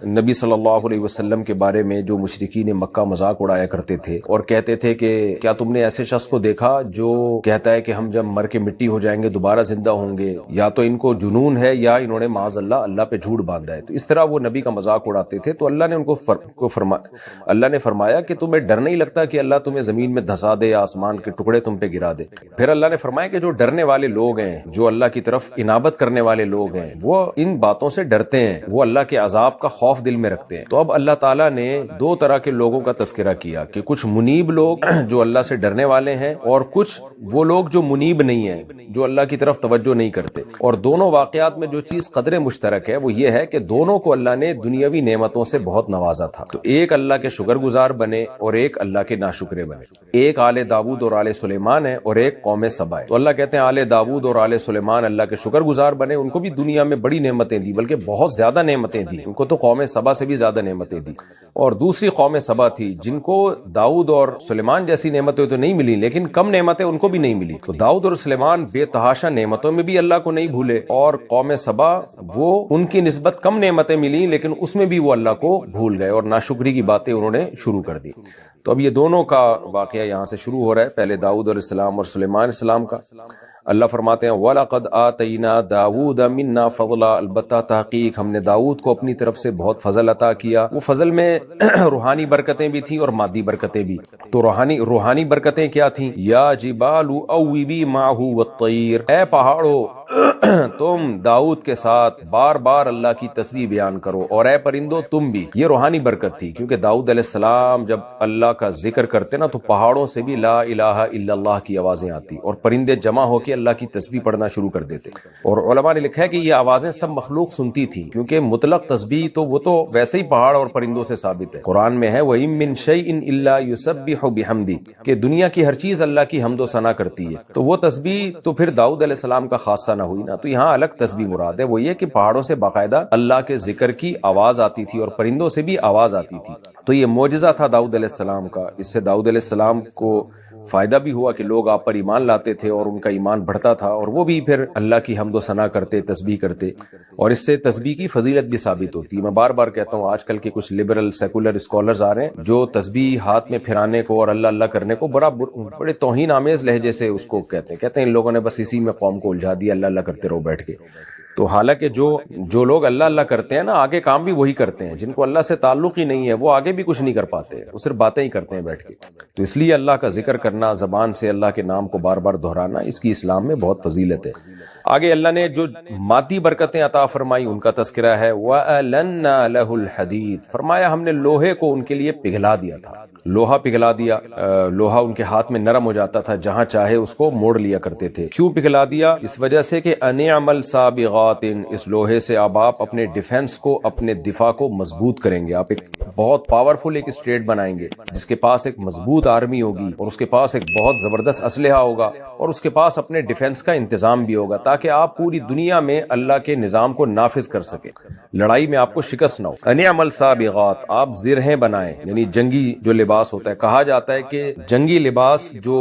نبی صلی اللہ علیہ وسلم کے بارے میں جو مشرکین مکہ مذاق اڑایا کرتے تھے اور کہتے تھے کہ کیا تم نے ایسے شخص کو دیکھا جو کہتا ہے کہ ہم جب مر کے مٹی ہو جائیں گے دوبارہ زندہ ہوں گے، یا تو ان کو جنون ہے یا انہوں نے معاذ اللہ پہ جھوٹ باندھا ہے. تو اس طرح وہ نبی کا مذاق اڑاتے تھے. تو اللہ نے ان کو اللہ نے فرمایا کہ تمہیں ڈر نہیں لگتا کہ اللہ تمہیں زمین میں دھسا دے یا آسمان کے ٹکڑے تم پہ گرا دے. پھر اللہ نے فرمایا کہ جو ڈرنے والے لوگ ہیں، جو اللہ کی طرف انابت کرنے والے لوگ ہیں، وہ ان باتوں سے ڈرتے ہیں، وہ اللہ کے عذاب کا خوف دل میں رکھتے ہیں. تو اب اللہ تعالیٰ نے 2 طرح کے لوگوں کا تذکرہ کیا کہ کچھ منیب لوگ جو اللہ سے ڈرنے والے ہیں، اور کچھ وہ لوگ جو منیب نہیں ہیں، جو اللہ کی طرف توجہ نہیں کرتے. اور دونوں واقعات میں جو چیز قدر مشترک ہے وہ یہ ہے کہ دونوں کو اللہ نے دنیاوی نعمتوں سے بہت نوازا تھا. تو ایک اللہ کے شکر گزار بنے اور ایک اللہ کے ناشکرے بنے. ایک آل داؤد اور آل سلیمان ہے اور ایک قوم سبا ہے. تو اللہ کہتے ہیں آل داؤد اور آل سلیمان اللہ کے شکر گزار بنے، ان کو بھی دنیا میں بڑی نعمتیں دی، بلکہ بہت زیادہ نعمتیں دی. ان کو تو قوم سبا سے بھی زیادہ نعمتیں دی. اور دوسری قوم سبا تھی جن کو داؤد اور سلیمان جیسی نعمتیں تو نہیں ملی، لیکن کم نعمتیں ان کو بھی نہیں ملی. تو داؤد اور سلیمان بے تحاشا نعمتوں میں بھی اللہ کو نہیں بھولے، اور قوم سبا وہ ان کی نسبت کم نعمتیں ملی لیکن اس میں بھی وہ اللہ کو بھول گئے اور ناشکری کی باتیں انہوں نے شروع کر دی. تو اب یہ دونوں کا واقعہ یہاں سے شروع ہو رہا ہے، پہلے داؤد علیہ السلام اور سلیمان علیہ السلام کا. اللہ فرماتے ہیں وَلَقَدْ آتَيْنَا دَاوُودَ مِنَّا فَضْلًا، البتہ تحقیق ہم نے داؤد کو اپنی طرف سے بہت فضل عطا کیا. وہ فضل میں روحانی برکتیں بھی تھیں اور مادی برکتیں بھی. تو روحانی برکتیں کیا تھیں؟ یا جبال اوبی مَعَهُ وَالطَّيْرُ، اے پہاڑو تم داؤد کے ساتھ بار بار اللہ کی تسبیح بیان کرو، اور اے پرندو تم بھی. یہ روحانی برکت تھی، کیونکہ داؤد علیہ السلام جب اللہ کا ذکر کرتے نا تو پہاڑوں سے بھی لا الہ الا اللہ کی آوازیں آتی اور پرندے جمع ہو کے اللہ کی تسبیح پڑھنا شروع کر دیتے. اور علماء نے لکھا ہے کہ یہ آوازیں سب مخلوق سنتی تھی، کیونکہ مطلق تسبیح تو وہ تو ویسے ہی پہاڑ اور پرندوں سے ثابت ہے. قرآن میں ہے وَإِن مِّن شَيْءٍ إِلَّا يُسَبِّحُ بِحَمْدِهِ، کہ دنیا کی ہر چیز اللہ کی حمد و ثنا کرتی ہے. تو وہ تسبیح تو پھر داؤد علیہ السلام کا خاصہ نہ ہوئی نا. تو یہاں الگ تسبیح مراد ہے، وہ یہ کہ پہاڑوں سے باقاعدہ اللہ کے ذکر کی آواز آتی تھی اور پرندوں سے بھی آواز آتی تھی. تو یہ معجزہ تھا داؤد علیہ السلام کا. اس سے داؤد علیہ السلام کو فائدہ بھی ہوا کہ لوگ آپ پر ایمان لاتے تھے اور ان کا ایمان بڑھتا تھا، اور وہ بھی پھر اللہ کی حمد و ثنا کرتے، تسبیح کرتے. اور اس سے تسبیح کی فضیلت بھی ثابت ہوتی ہے. میں بار بار کہتا ہوں آج کل کے کچھ لبرل سیکولر اسکالرز آ رہے ہیں جو تسبیح ہاتھ میں پھرانے کو اور اللہ اللہ کرنے کو بڑے توہین آمیز لہجے سے اس کو کہتے ہیں ان لوگوں نے بس اسی میں قوم کو الجھا دیا، اللہ اللہ کرتے رہو بیٹھ کے. تو حالانکہ جو لوگ اللہ اللہ کرتے ہیں نا آگے کام بھی وہی کرتے ہیں. جن کو اللہ سے تعلق ہی نہیں ہے وہ آگے بھی کچھ نہیں کر پاتے، وہ صرف باتیں ہی کرتے ہیں بیٹھ کے. تو اس لیے اللہ کا ذکر کرنا، زبان سے اللہ کے نام کو بار بار دہرانا، اس کی اسلام میں بہت فضیلت ہے. آگے اللہ نے جو مادی برکتیں عطا فرمائی ان کا تذکرہ ہے. وَأَلَنَّا لَهُ الْحَدِيدَ، فرمایا ہم نے لوہے کو ان کے لیے پگھلا دیا تھا. لوہا پگھلا دیا، لوہا ان کے ہاتھ میں نرم ہو جاتا تھا، جہاں چاہے اس کو موڑ لیا کرتے تھے. کیوں پگھلا دیا؟ اس وجہ سے کہ انعمل سابغات، اس لوہے سے اب آپ اپنے ڈیفنس کو، اپنے دفاع کو مضبوط کریں گے. آپ ایک بہت پاورفل ایک اسٹیٹ بنائیں گے جس کے پاس ایک مضبوط آرمی ہوگی اور اس کے پاس ایک بہت زبردست اسلحہ ہوگا اور اس کے پاس اپنے ڈیفنس کا انتظام بھی ہوگا، تاکہ آپ پوری دنیا میں اللہ کے نظام کو نافذ کر سکیں، لڑائی میں آپ کو شکست نہ ہو. انعمل سابغات، آپ زرہیں بنائیں، یعنی جنگی جو لباس ہوتا ہے. کہا جاتا ہے کہ جنگی لباس جو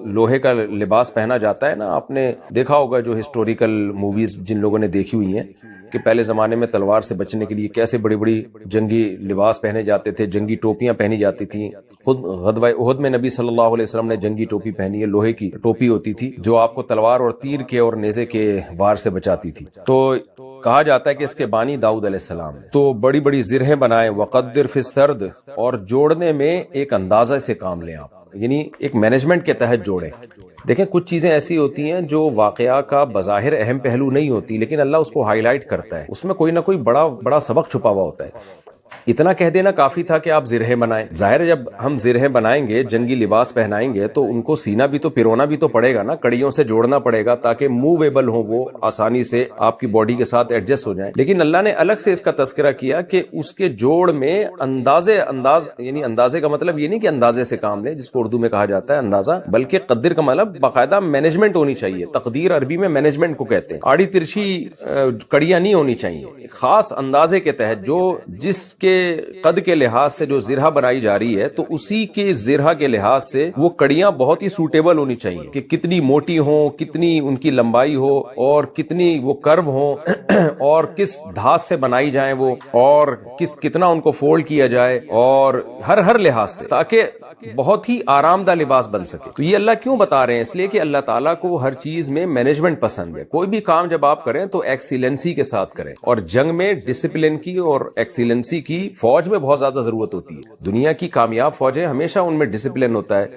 لوہے کا لباس پہنا جاتا ہے نا، آپ نے دیکھا ہوگا جو ہسٹوریکل موویز جن لوگوں لوگوں نے دیکھی ہوئی ہیں کہ پہلے زمانے میں تلوار سے بچنے کے لیے کیسے بڑی بڑی جنگی لباس پہنے جاتے تھے، جنگی ٹوپیاں پہنی جاتی تھیں. خود غزوہ احد میں نبی صلی اللہ علیہ وسلم نے جنگی ٹوپی پہنی ہے، لوہے کی ٹوپی ہوتی تھی جو آپ کو تلوار اور تیر کے اور نیزے کے وار سے بچاتی تھی. تو کہا جاتا ہے کہ اس کے بانی داؤد علیہ السلام. تو بڑی بڑی زرہیں بنائیں، وقدر فی السرد، اور جوڑنے میں ایک اندازہ سے کام لیں آپ، یعنی ایک مینجمنٹ کے تحت جوڑیں. دیکھیں کچھ چیزیں ایسی ہوتی ہیں جو واقعہ کا بظاہر اہم پہلو نہیں ہوتی، لیکن اللہ اس کو ہائی لائٹ کرتا ہے، اس میں کوئی نہ کوئی بڑا سبق چھپا ہوا ہوتا ہے. اتنا کہہ دینا کافی تھا کہ آپ زرہیں بنائیں. ظاہر ہے جب ہم زرہیں بنائیں گے، جنگی لباس پہنائیں گے، تو ان کو سینا بھی تو پرونا بھی تو پڑے گا نا، کڑیوں سے جوڑنا پڑے گا تاکہ موویبل ہو، وہ آسانی سے آپ کی باڈی کے ساتھ ایڈجسٹ ہو جائیں. لیکن اللہ نے الگ سے اس کا تذکرہ کیا کہ اس کے جوڑ میں انداز، یعنی اندازے کا مطلب یہ نہیں کہ اندازے سے کام لیں جس کو اردو میں کہا جاتا ہے اندازہ، بلکہ قدر کا مطلب باقاعدہ مینجمنٹ ہونی چاہیے. تقدیر عربی میں مینجمنٹ کو کہتے ہیں. آڑی ترچھی کڑیاں نہیں ہونی چاہیے، ایک خاص اندازے کے تحت جو جس کے قد کے لحاظ سے جو زرہ بنائی جا رہی ہے تو اسی کے زرہ کے لحاظ سے وہ کڑیاں بہت ہی سوٹیبل ہونی چاہیے کہ کتنی موٹی ہوں، کتنی ان کی لمبائی ہو، اور کتنی وہ کرو ہوں اور کس دھاس سے بنائی جائیں وہ، اور کتنا ان کو فولڈ کیا جائے، اور ہر لحاظ سے، تاکہ بہت ہی آرام دہ لباس بن سکے. تو یہ اللہ کیوں بتا رہے ہیں؟ اس لیے کہ اللہ تعالیٰ کو ہر چیز میں مینجمنٹ پسند ہے. کوئی بھی کام جب آپ کریں تو ایکسیلنسی کے ساتھ کریں، اور جنگ میں ڈسپلن کی اور ایکسیلنسی کی فوج میں بہت زیادہ ضرورت ہوتی ہے. دنیا کی کامیاب فوجیں ہمیشہ ان میں ڈسپلن ہوتا ہے،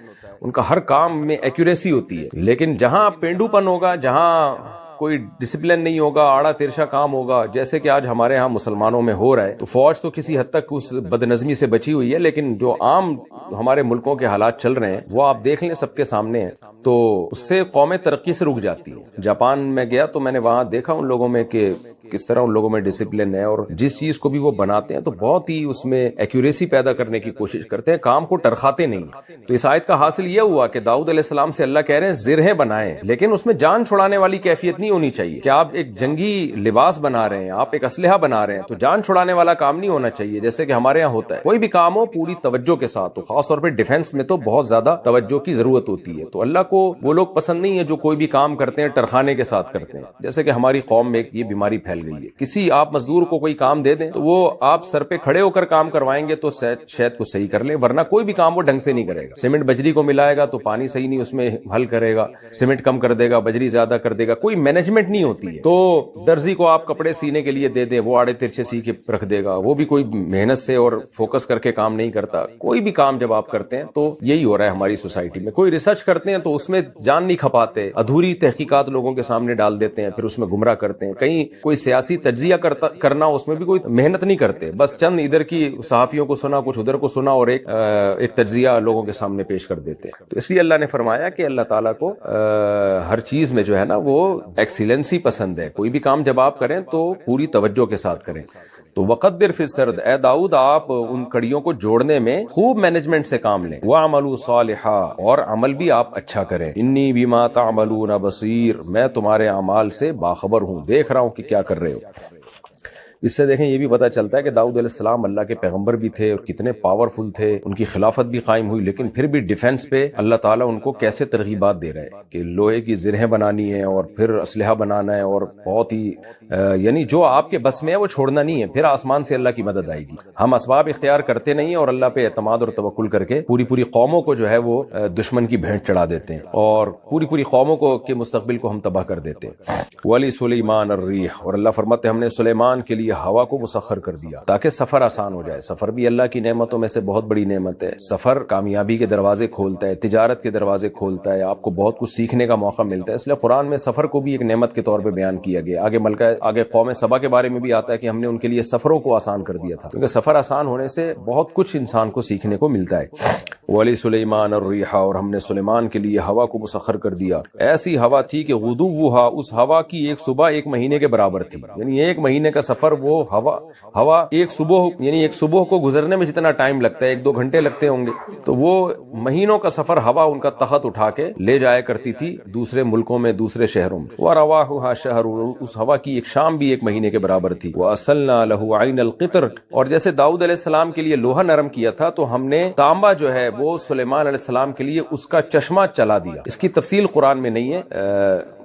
ان کا ہر کام میں ایکوریسی ہوتی ہے. لیکن جہاں پینڈو پن ہوگا، جہاں کوئی ڈسپلن نہیں ہوگا، آڑا ترشا کام ہوگا، جیسے کہ آج ہمارے ہاں مسلمانوں میں ہو رہا ہے، تو فوج تو کسی حد تک اس بدنظمی سے بچی ہوئی ہے، لیکن جو عام ہمارے ملکوں کے حالات چل رہے ہیں وہ آپ دیکھ لیں، سب کے سامنے ہیں. تو اس سے قومیں ترقی سے رک جاتی ہیں. جاپان میں گیا تو میں نے وہاں دیکھا ان لوگوں میں کہ کس طرح ان لوگوں میں ڈسپلن ہے، اور جس چیز کو بھی وہ بناتے ہیں تو بہت ہی اس میں ایکوریسی پیدا کرنے کی کوشش کرتے ہیں، کام کو ٹرخاتے نہیں. تو اس آیت کا حاصل یہ ہوا کہ داؤد علیہ السلام سے اللہ کہہ رہے ہیں زرہیں بنائیں، لیکن اس میں جان چھڑانے والی کیفیت نہیں ہونی چاہیے کہ آپ ایک جنگی لباس بنا رہے ہیں، آپ ایک اسلحہ بنا رہے ہیں تو جان چھڑانے والا کام نہیں ہونا چاہیے جیسے کہ ہمارے یہاں ہوتا ہے. کوئی بھی کام ہو پوری توجہ کے ساتھ، تو خاص طور پہ ڈیفنس میں تو بہت زیادہ توجہ کی ضرورت ہوتی ہے. تو اللہ کو وہ لوگ پسند نہیں ہے جو کوئی بھی کام کرتے ہیں ٹرخانے کے ساتھ کرتے ہیں. جیسے کہ ہماری قوم میں یہ بیماری پھیل گئی ہے، کسی آپ مزدور کو کوئی کام دے دیں تو وہ آپ سر پہ کھڑے ہو کر کام کروائیں گے تو شاید کو صحیح کر لیں، ورنہ کوئی بھی کام وہ ڈھنگ سے نہیں کرے گا. سیمنٹ بجری کو ملائے گا تو پانی صحیح نہیں اس میں حل کرے گا، سیمنٹ کم کر دے گا، بجری زیادہ کر دے گا، کوئی مینجمنٹ نہیں ہوتی ہے. تو درزی کو آپ کپڑے سینے کے لیے دے دیں، وہ آڑے ترچھے سی کے رکھ دے گا، وہ بھی کوئی محنت سے اور فوکس کر کے کام نہیں کرتا. کوئی بھی کام جب آپ کرتے ہیں تو یہی ہو رہا ہے ہماری سوسائٹی میں. کوئی ریسرچ کرتے ہیں تو اس میں جان نہیں کھپاتے، ادھوری تحقیقات لوگوں کے سامنے ڈال دیتے ہیں، پھر اس میں گمراہ کرتے ہیں. کہیں کوئی سیاسی تجزیہ کرنا، اس میں بھی کوئی محنت نہیں کرتے، بس چند ادھر کی صحافیوں کو سنا، کچھ ادھر کو سنا، اور ایک تجزیہ لوگوں کے سامنے پیش کر دیتے ہیں. تو اس لیے اللہ نے فرمایا کہ اللہ تعالیٰ کو ہر چیز میں جو ہے نا وہ ایکسیلنسی پسند ہے. کوئی بھی کام جب آپ کریں تو پوری توجہ کے ساتھ کریں. تو وقدر فی السرد، اے داؤد آپ ان کڑیوں کو جوڑنے میں خوب مینجمنٹ سے کام لیں. وَعْمَلُوا صَالِحًا، اور عمل بھی آپ اچھا کریں. انی بما تعملون بصیر، میں تمہارے اعمال سے باخبر ہوں، دیکھ رہا ہوں کہ کیا کر رہے ہو. اس سے دیکھیں یہ بھی پتہ چلتا ہے کہ داؤد علیہ السلام اللہ کے پیغمبر بھی تھے اور کتنے پاورفل تھے، ان کی خلافت بھی قائم ہوئی، لیکن پھر بھی ڈیفنس پہ اللہ تعالیٰ ان کو کیسے ترغیبات دے رہا ہے کہ لوہے کی زرہیں بنانی ہے اور پھر اسلحہ بنانا ہے، اور بہت ہی یعنی جو آپ کے بس میں ہے وہ چھوڑنا نہیں ہے، پھر آسمان سے اللہ کی مدد آئے گی. ہم اسباب اختیار کرتے نہیں ہیں اور اللہ پہ اعتماد اور توکل کر کے پوری قوموں کو جو ہے وہ دشمن کی بھینٹ چڑھا دیتے ہیں، اور پوری قوموں کو کے مستقبل کو ہم تباہ کر دیتے ہیں. ولی سلیمان الریح، اور اللہ فرماتے ہیں ہم نے سلیمان کے لیے ہوا کو مسخر کر دیا تاکہ سفر آسان ہو جائے. سفر بھی اللہ کی نعمتوں میں سے بہت بڑی نعمت ہے. سفر کامیابی کے دروازے کھولتا ہے، تجارت کے دروازے کھولتا ہے، آپ کو بہت کچھ سیکھنے کا موقع ملتا ہے. اس لیے قرآن میں سفر کو بھی ایک نعمت کے طور پہ بیان کیا گیا. آگے قوم سبا کے بارے میں بھی آتا ہے کہ ہم نے ان کے لیے سفروں کو آسان کر دیا تھا، کیونکہ سفر آسان ہونے سے بہت کچھ انسان کو سیکھنے کو ملتا ہے. ولی سلیمان الریح، اور ہم نے سلیمان کے لیے ہوا کو مسخر کر دیا. ایسی ہوا تھی کہ غدوها، اس ہوا کی ایک صبح ایک مہینے کے برابر تھی، یعنی ایک مہینے کا سفر وہ ہوا ایک صبح یعنی ایک صبح کو گزرنے میں جتنا ٹائم لگتا ہے 1-2 گھنٹے لگتے ہوں گے، تو وہ مہینوں کا سفر ہوا ان کا تخت اٹھا کے لے جایا کرتی تھی دوسرے ملکوں میں، دوسرے شہروں میں۔ وَرَوَاحُهَا شَهْرٌ، اس ہوا کی ایک شام بھی 1 مہینے کے برابر تھی۔ وَأَصَلْنَا لَهُ عَيْنَ الْقِطْرِ، اور جیسے داؤد علیہ السلام کے لیے لوہا نرم کیا تھا تو ہم نے تانبا جو ہے وہ سلیمان علیہ السلام کے لیے اس کا چشمہ چلا دیا۔ اس کی تفصیل قرآن میں نہیں ہے،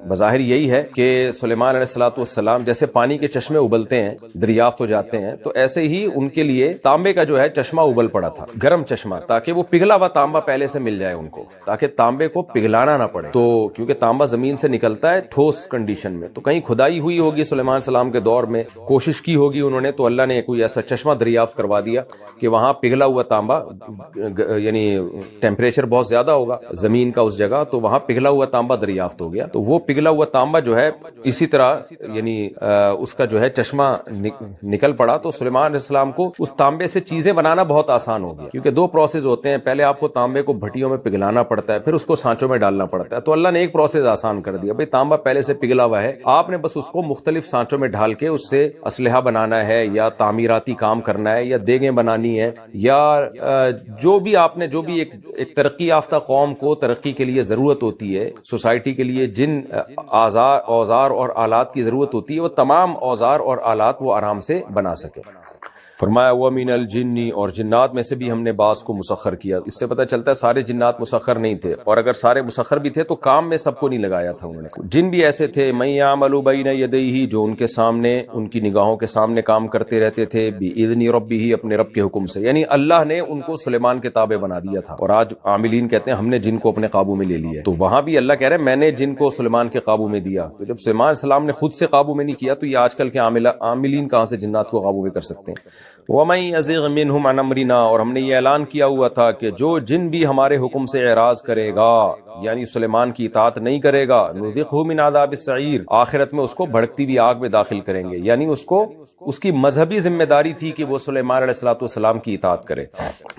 بظاہر یہی ہے کہ سلیمان علیہ السلام جیسے پانی کے چشمے ابلتے ہیں، دریافت ہو جاتے ہیں، تو ایسے ہی ان کے لیے تانبے کا جو ہے چشمہ ابل پڑا تھا، گرم چشمہ، تاکہ وہ پگھلا ہوا تانبا پہلے سے مل جائے ان کو، تاکہ تانبے کو پگھلانا نہ پڑے۔ تو کیونکہ تانبا زمین سے نکلتا ہے ٹھوس کنڈیشن میں، تو کہیں کھدائی ہوئی ہوگی سلیمان السلام کے دور میں، کوشش کی ہوگی انہوں نے، تو اللہ نے کوئی ایسا چشمہ دریافت کروا دیا کہ وہاں پگھلا ہوا تانبا، یعنی ٹیمپریچر بہت زیادہ ہوگا زمین کا اس جگہ، تو وہاں پگھلا ہوا تانبا دریافت ہو گیا۔ تو وہ پگھلا ہوا تانبا جو ہے اسی طرح یعنی اس کا جو ہے چشمہ نکل پڑا، تو سلیمان علیہ السلام کو اس تانبے سے چیزیں بنانا بہت آسان ہو گیا، کیونکہ 2 پروسیس ہوتے ہیں، پہلے آپ کو تانبے کو بھٹیوں میں پگھلانا پڑتا ہے، پھر اس کو سانچوں میں ڈالنا پڑتا ہے۔ تو اللہ نے ایک پروسیس آسان کر دیا، بھئی تانبا پہلے سے پگھلا ہوا ہے، آپ نے بس اس کو مختلف سانچوں میں ڈال کے اس سے اسلحہ بنانا ہے، یا تعمیراتی کام کرنا ہے، یا دیگیں بنانی ہے، یا جو بھی آپ نے جو بھی ایک ترقی یافتہ قوم کو ترقی کے لیے ضرورت ہوتی ہے، سوسائٹی کے لیے جن اوزار اور آلات کی ضرورت ہوتی ہے، وہ تمام اوزار اور آلات وہ آرام سے بنا سکے۔ فرمایا وَمِنَ الْجِنِّ، اور جنات میں سے بھی ہم نے بعض کو مسخر کیا۔ اس سے پتہ چلتا ہے سارے جنات مسخر نہیں تھے، اور اگر سارے مسخر بھی تھے تو کام میں سب کو نہیں لگایا تھا انہوں نے۔ جن بھی ایسے تھے مَن يَعْمَلُ بَيْنَ يَدَيْهِ، جو ان کے سامنے، ان کی نگاہوں کے سامنے کام کرتے رہتے تھے، بِإِذْنِ رَبِّهِ، اپنے رب کے حکم سے، یعنی اللہ نے ان کو سلیمان کے تابع بنا دیا تھا۔ اور آج عاملین کہتے ہیں ہم نے جن کو اپنے قابو میں لے لیا ہے، تو وہاں بھی اللہ کہہ رہے ہیں میں نے جن کو سلیمان کے قابو میں دیا۔ تو جب سلیمان علیہ السلام نے خود سے قابو میں نہیں کیا تو یہ آج کل کے عاملین کہاں سے جنات کو قابو میں کر سکتے ہیں۔ وَمَن يَزِغْ مِنْهُمْ عَنْ أَمْرِنَا، اور ہم نے یہ اعلان کیا ہوا تھا کہ جو جن بھی ہمارے حکم سے اعراض کرے گا، یعنی سلیمان کی اطاعت نہیں کرے گا، نُذِقْهُ مِنْ عَذَابِ السَّعِيرِ، آخرت میں اس کو بھڑکتی ہوئی آگ میں داخل کریں گے، یعنی اس کو اس کی مذہبی ذمہ داری تھی کہ وہ سلیمان علیہ السلام کی اطاعت کرے۔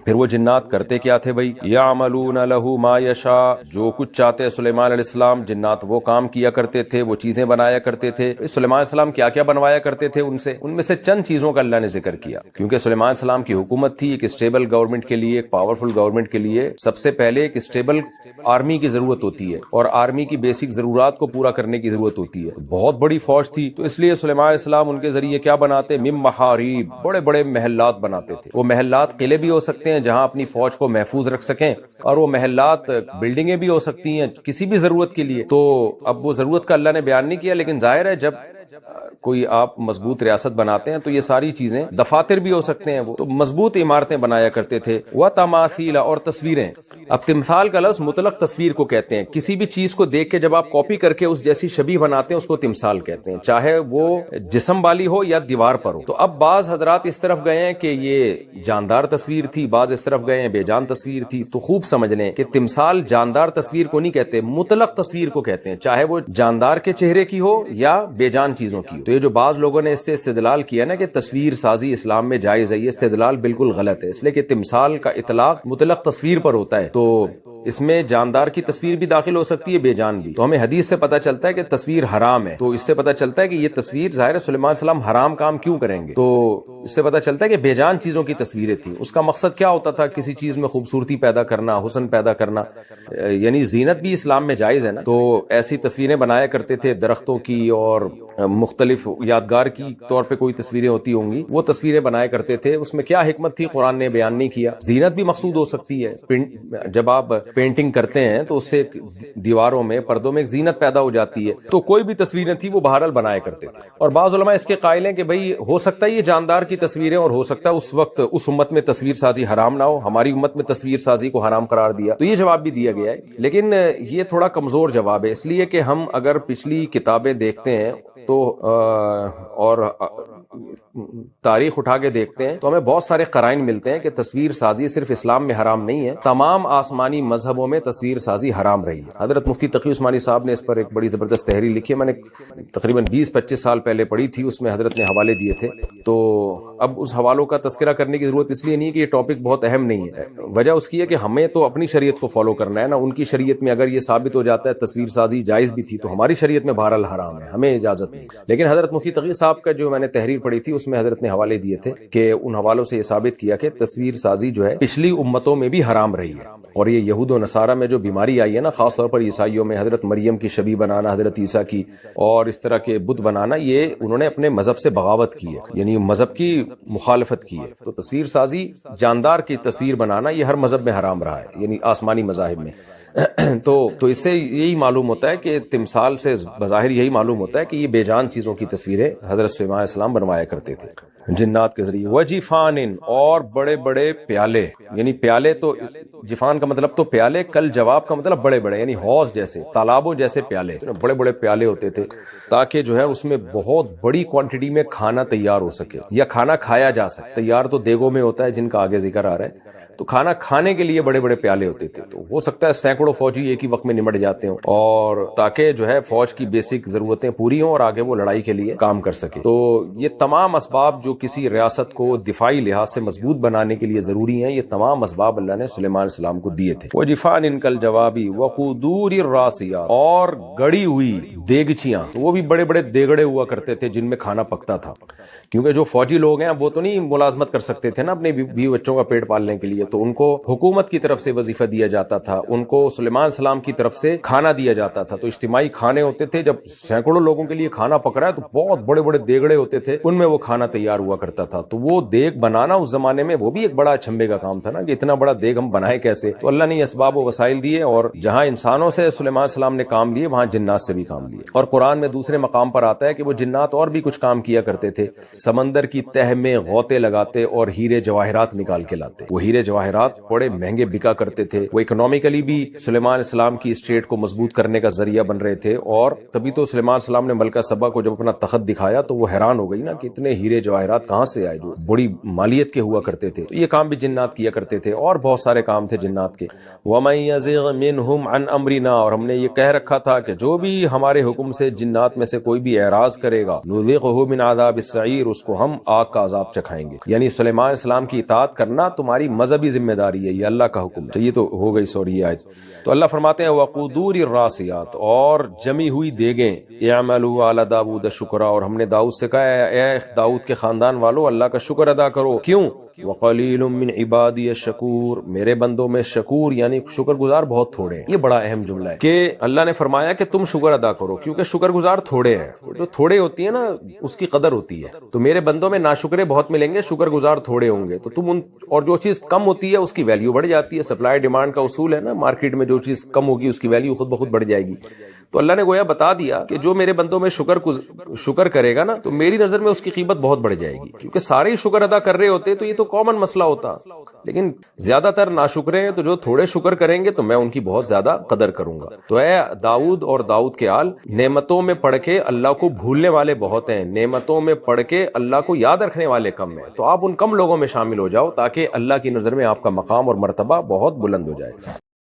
پھر وہ جنات کرتے کیا تھے بھائی؟ يَعْمَلُونَ لَهُ مَا يَشَاءُ، جو کچھ چاہتے سلیمان علیہ السلام، جنات وہ کام کیا کرتے تھے، وہ چیزیں بنایا کرتے تھے۔ سلیمان علیہ السلام کیا کیا بنوایا کرتے تھے ان میں سے چند چیزوں کا اللہ نے ذکر کیا، کیونکہ سلیمان علیہ السلام کی حکومت تھی ایک اسٹیبل گورنمنٹ کے لیے، ایک پاورفل گورنمنٹ کے لیے سب سے پہلے ایک اسٹیبل آرمی کی ضرورت ہوتی ہے، اور آرمی کی بیسک ضرورات کو پورا کرنے کی ضرورت ہوتی ہے۔ بہت بڑی فوج تھی، تو اس لیے سلیمان علیہ السلام ان کے ذریعے کیا بناتے؟ من محاریب، بڑے بڑے محلات بناتے تھے۔ وہ محلات قلعے بھی ہو سکتے ہیں جہاں اپنی فوج کو محفوظ رکھ سکیں، اور وہ محلات بلڈنگیں بھی ہو سکتی ہیں کسی بھی ضرورت کے لیے۔ تو اب وہ ضرورت کا اللہ نے بیان نہیں کیا، لیکن ظاہر ہے جب کوئی آپ مضبوط ریاست بناتے ہیں تو یہ ساری چیزیں، دفاتر بھی ہو سکتے ہیں، وہ تو مضبوط عمارتیں بنایا کرتے تھے۔ وَتَمَاثِيلَ، اور تصویریں۔ اب تمثال کا لفظ مطلق تصویر کو کہتے ہیں، کسی بھی چیز کو دیکھ کے جب آپ کاپی کر کے اس جیسی شبیہ بناتے ہیں اس کو تمثال کہتے ہیں، چاہے وہ جسم والی ہو یا دیوار پر ہو۔ تو اب بعض حضرات اس طرف گئے ہیں کہ یہ جاندار تصویر تھی، بعض اس طرف گئے ہیں بے جان تصویر تھی۔ تو خوب سمجھ لیں کہ تمثال جاندار تصویر کو نہیں کہتے، مطلق تصویر کو کہتے ہیں، چاہے وہ جاندار کے چہرے کی ہو یا بے جان چیزوں کی ہو۔ تو یہ جو بعض لوگوں نے اس سے استدلال کیا نا کہ تصویر سازی اسلام میں جائز ہے، یہ استدلال بالکل غلط ہے، اس لیے کہ تمثال کا اطلاق مطلق تصویر پر ہوتا ہے، تو اس میں جاندار کی تصویر بھی داخل ہو سکتی ہے، بے جان بھی۔ تو ہمیں حدیث سے پتہ چلتا ہے کہ تصویر حرام ہے، تو اس سے پتہ چلتا ہے کہ یہ تصویر ظاہر سلیمان علیہ السلام حرام کام کیوں کریں گے، تو اس سے پتہ چلتا ہے کہ بے جان چیزوں کی تصویریں تھیں۔ اس کا مقصد کیا ہوتا تھا؟ کسی چیز میں خوبصورتی پیدا کرنا، حسن پیدا کرنا، یعنی زینت بھی اسلام میں جائز ہے نا۔ تو ایسی تصویریں بنایا کرتے تھے درختوں کی اور مختلف یادگار کی طور پہ کوئی تصویریں ہوتی ہوں گی، وہ تصویریں بنایا کرتے تھے۔ اس میں کیا حکمت تھی قرآن نے بیان نہیں کیا۔ زینت بھی مقصود ہو سکتی ہے، جب آپ پینٹنگ کرتے ہیں تو اس سے دیواروں میں، پردوں میں ایک زینت پیدا ہو جاتی ہے، تو کوئی بھی تصویریں تھی وہ بہرحال بنایا کرتے تھے۔ اور بعض علماء اس کے قائل ہیں کہ بھئی ہو سکتا ہے یہ جاندار کی تصویریں، اور ہو سکتا ہے اس وقت اس امت میں تصویر سازی حرام نہ ہو، ہماری امت میں تصویر سازی کو حرام قرار دیا، تو یہ جواب بھی دیا گیا ہے، لیکن یہ تھوڑا کمزور جواب ہے، اس لیے کہ ہم اگر پچھلی کتابیں دیکھتے ہیں تو اور تاریخ اٹھا کے دیکھتے ہیں تو ہمیں بہت سارے قرائن ملتے ہیں کہ تصویر سازی صرف اسلام میں حرام نہیں ہے، تمام آسمانی مذہبوں میں تصویر سازی حرام رہی ہے۔ حضرت مفتی تقی عثمانی صاحب نے اس پر ایک بڑی زبردست تحریر لکھی ہے، میں نے تقریباً 20-25 سال پہلے پڑھی تھی، اس میں حضرت نے حوالے دیے تھے، تو اب اس حوالوں کا تذکرہ کرنے کی ضرورت اس لیے نہیں کہ یہ ٹاپک بہت اہم نہیں ہے، وجہ اس کی ہے کہ ہمیں تو اپنی شریعت کو فالو کرنا ہے نا، ان کی شریعت میں اگر یہ ثابت ہو جاتا ہے تصویر سازی جائز بھی تھی تو ہماری شریعت میں بہرحال حرام ہے، ہمیں اجازت نہیں. لیکن حضرت مفتی تقی صاحب کا جو میں نے تحریر پڑھی تھی اس میں حضرت نے حوالے دیے تھے کہ ان حوالوں سے یہ ثابت کیا کہ تصویر سازی جو ہے پچھلی امتوں میں بھی حرام رہی ہے، اور یہ یہود و نصارہ میں جو بیماری آئی ہے نا، خاص طور پر عیسائیوں میں حضرت مریم کی شبیہ بنانا، حضرت عیسیٰ کی اور اس طرح کے بت بنانا، یہ انہوں نے اپنے مذہب سے بغاوت کی ہے، یعنی مذہب کی مخالفت کی ہے. تو تصویر سازی، جاندار کی تصویر بنانا، یہ ہر مذہب میں حرام رہا ہے، یعنی آسمانی مذاہب میں. تو اس سے یہی معلوم ہوتا ہے کہ تمثال سے بظاہر یہی معلوم ہوتا ہے کہ یہ بے جان چیزوں کی تصویریں حضرت سلیمان علیہ السلام بنوایا کرتے تھے جنات کے ذریعے. وجفان، اور بڑے بڑے پیالے، یعنی پیالے تو جفان کا مطلب تو پیالے، کل جواب کا مطلب بڑے بڑے، یعنی حوض جیسے، تالابوں جیسے پیالے، بڑے بڑے پیالے ہوتے تھے تاکہ جو ہے اس میں بہت بڑی کوانٹٹی میں کھانا تیار ہو سکے یا کھانا کھایا جا سکے. تیار تو دیگوں میں ہوتا ہے جن کا آگے ذکر آ رہا ہے، تو کھانا کھانے کے لیے بڑے بڑے پیالے ہوتے تھے. تو ہو سکتا ہے سینکڑوں فوجی ایک ہی وقت میں نمٹ جاتے ہوں، اور تاکہ جو ہے فوج کی بیسک ضرورتیں پوری ہوں اور آگے وہ لڑائی کے لیے کام کر سکے. تو یہ تمام اسباب جو کسی ریاست کو دفاعی لحاظ سے مضبوط بنانے کے لیے ضروری ہیں، یہ تمام اسباب اللہ نے سلیمان علیہ السلام کو دیے تھے. وجفان کالجوابی وقدور الراسیات، اور گڑی ہوئی دیگچیاں، تو وہ بھی بڑے بڑے دیگڑے ہوا کرتے تھے جن میں کھانا پکتا تھا، کیونکہ جو فوجی لوگ ہیں وہ تو نہیں ملازمت کر سکتے تھے نا اپنے بیوی بچوں کا پیٹ پالنے کے لیے، تو ان کو حکومت کی طرف سے وظیفہ دیا جاتا تھا، ان کو سلیمان السلام کی طرف سے کھانا دیا جاتا تھا. تو اجتماعی کھانے ہوتے تھے، جب سینکڑوں لوگوں کے لیے کھانا پک رہا ہے تو بہت بڑے بڑے دیگڑے ہوتے تھے، ان میں وہ کھانا تیار ہوا کرتا تھا. تو وہ دیگ بنانا اس زمانے میں وہ بھی ایک بڑا چھمبے کا کام تھا نا، کہ اتنا بڑا دیگ ہم بنائے کیسے. تو اللہ نے یہ اسباب و وسائل دیے، اور جہاں انسانوں سے سلیمان السلام نے کام لیے وہاں جنات سے بھی کام لیے. اور قرآن میں دوسرے مقام پر آتا ہے کہ وہ جنات اور بھی کچھ کام کیا کرتے تھے، سمندر کی تہ میں غوطے لگاتے اور ہیرے جواہرات نکال کے لاتے. وہ ہیرے جواہرات بڑے مہنگے بکا کرتے تھے، وہ اکنامیکلی بھی سلیمان علیہ السلام کی اسٹیٹ کو مضبوط کرنے کا ذریعہ بن رہے تھے. اور تبھی تو سلیمان علیہ السلام نے ملکہ سبا کو جب اپنا تخت دکھایا تو وہ حیران ہو گئی نا کہ اتنے ہیرے جواہرات کہاں سے آئے جو بڑی مالیت کے ہوا کرتے تھے. تو یہ کام بھی جنات کیا کرتے تھے، اور بہت سارے کام تھے جنات کے. وَمَن يَزِغْ مِنْهُمْ عَنْ أَمْرِنَا، اور ہم نے یہ کہہ رکھا تھا کہ جو بھی ہمارے حکم سے جنات میں سے کوئی بھی اعراض کرے گا، نُذِقْهُ مِنْ عَذَابِ السَّعِيرِ، اس کو ہم آگ کا عذاب چکھائیں گے. یعنی سلیمان علیہ السلام کی اطاعت کرنا تمہاری مذہبی ذمہ داری ہے، یہ اللہ کا حکم. یہ تو ہو گئی سوری آیت. تو اللہ فرماتے ہیں وقدور الراسیات، اور جمی ہوئی دیگیں، اعملوا علی داؤد شکرا، اور ہم نے داؤد سے کہا اے داؤد کے خاندان والو اللہ کا شکر ادا کرو. کیوں؟ وقلیل من عبادی الشکور، میرے بندوں میں شکور یعنی شکر گزار بہت تھوڑے ہیں. یہ بڑا اہم جملہ ہے کہ اللہ نے فرمایا کہ تم شکر ادا کرو، کیونکہ شکر گزار تھوڑے ہیں. جو تھوڑے ہوتی ہیں نا اس کی قدر ہوتی ہے. تو میرے بندوں میں ناشکرے بہت ملیں گے، شکر گزار تھوڑے ہوں گے. تو تم ان، اور جو چیز کم ہوتی ہے اس کی ویلیو بڑھ جاتی ہے. سپلائی ڈیمانڈ کا اصول ہے نا، مارکیٹ میں جو چیز کم ہوگی اس کی ویلیو خود بخود بڑھ جائے گی. تو اللہ نے گویا بتا دیا کہ جو میرے بندوں میں شکر کرے گا نا تو میری نظر میں اس کی قیمت بہت بڑھ جائے گی. کیونکہ سارے ہی شکر ادا کر رہے ہوتے تو یہ تو کامن مسئلہ ہوتا، لیکن زیادہ تر ناشکرے ہیں، تو جو تھوڑے شکر کریں گے تو میں ان کی بہت زیادہ قدر کروں گا. تو اے داؤد اور داؤد کے آل، نعمتوں میں پڑھ کے اللہ کو بھولنے والے بہت ہیں، نعمتوں میں پڑھ کے اللہ کو یاد رکھنے والے کم ہیں. تو آپ ان کم لوگوں میں شامل ہو جاؤ تاکہ اللہ کی نظر میں آپ کا مقام اور مرتبہ بہت بلند ہو جائے.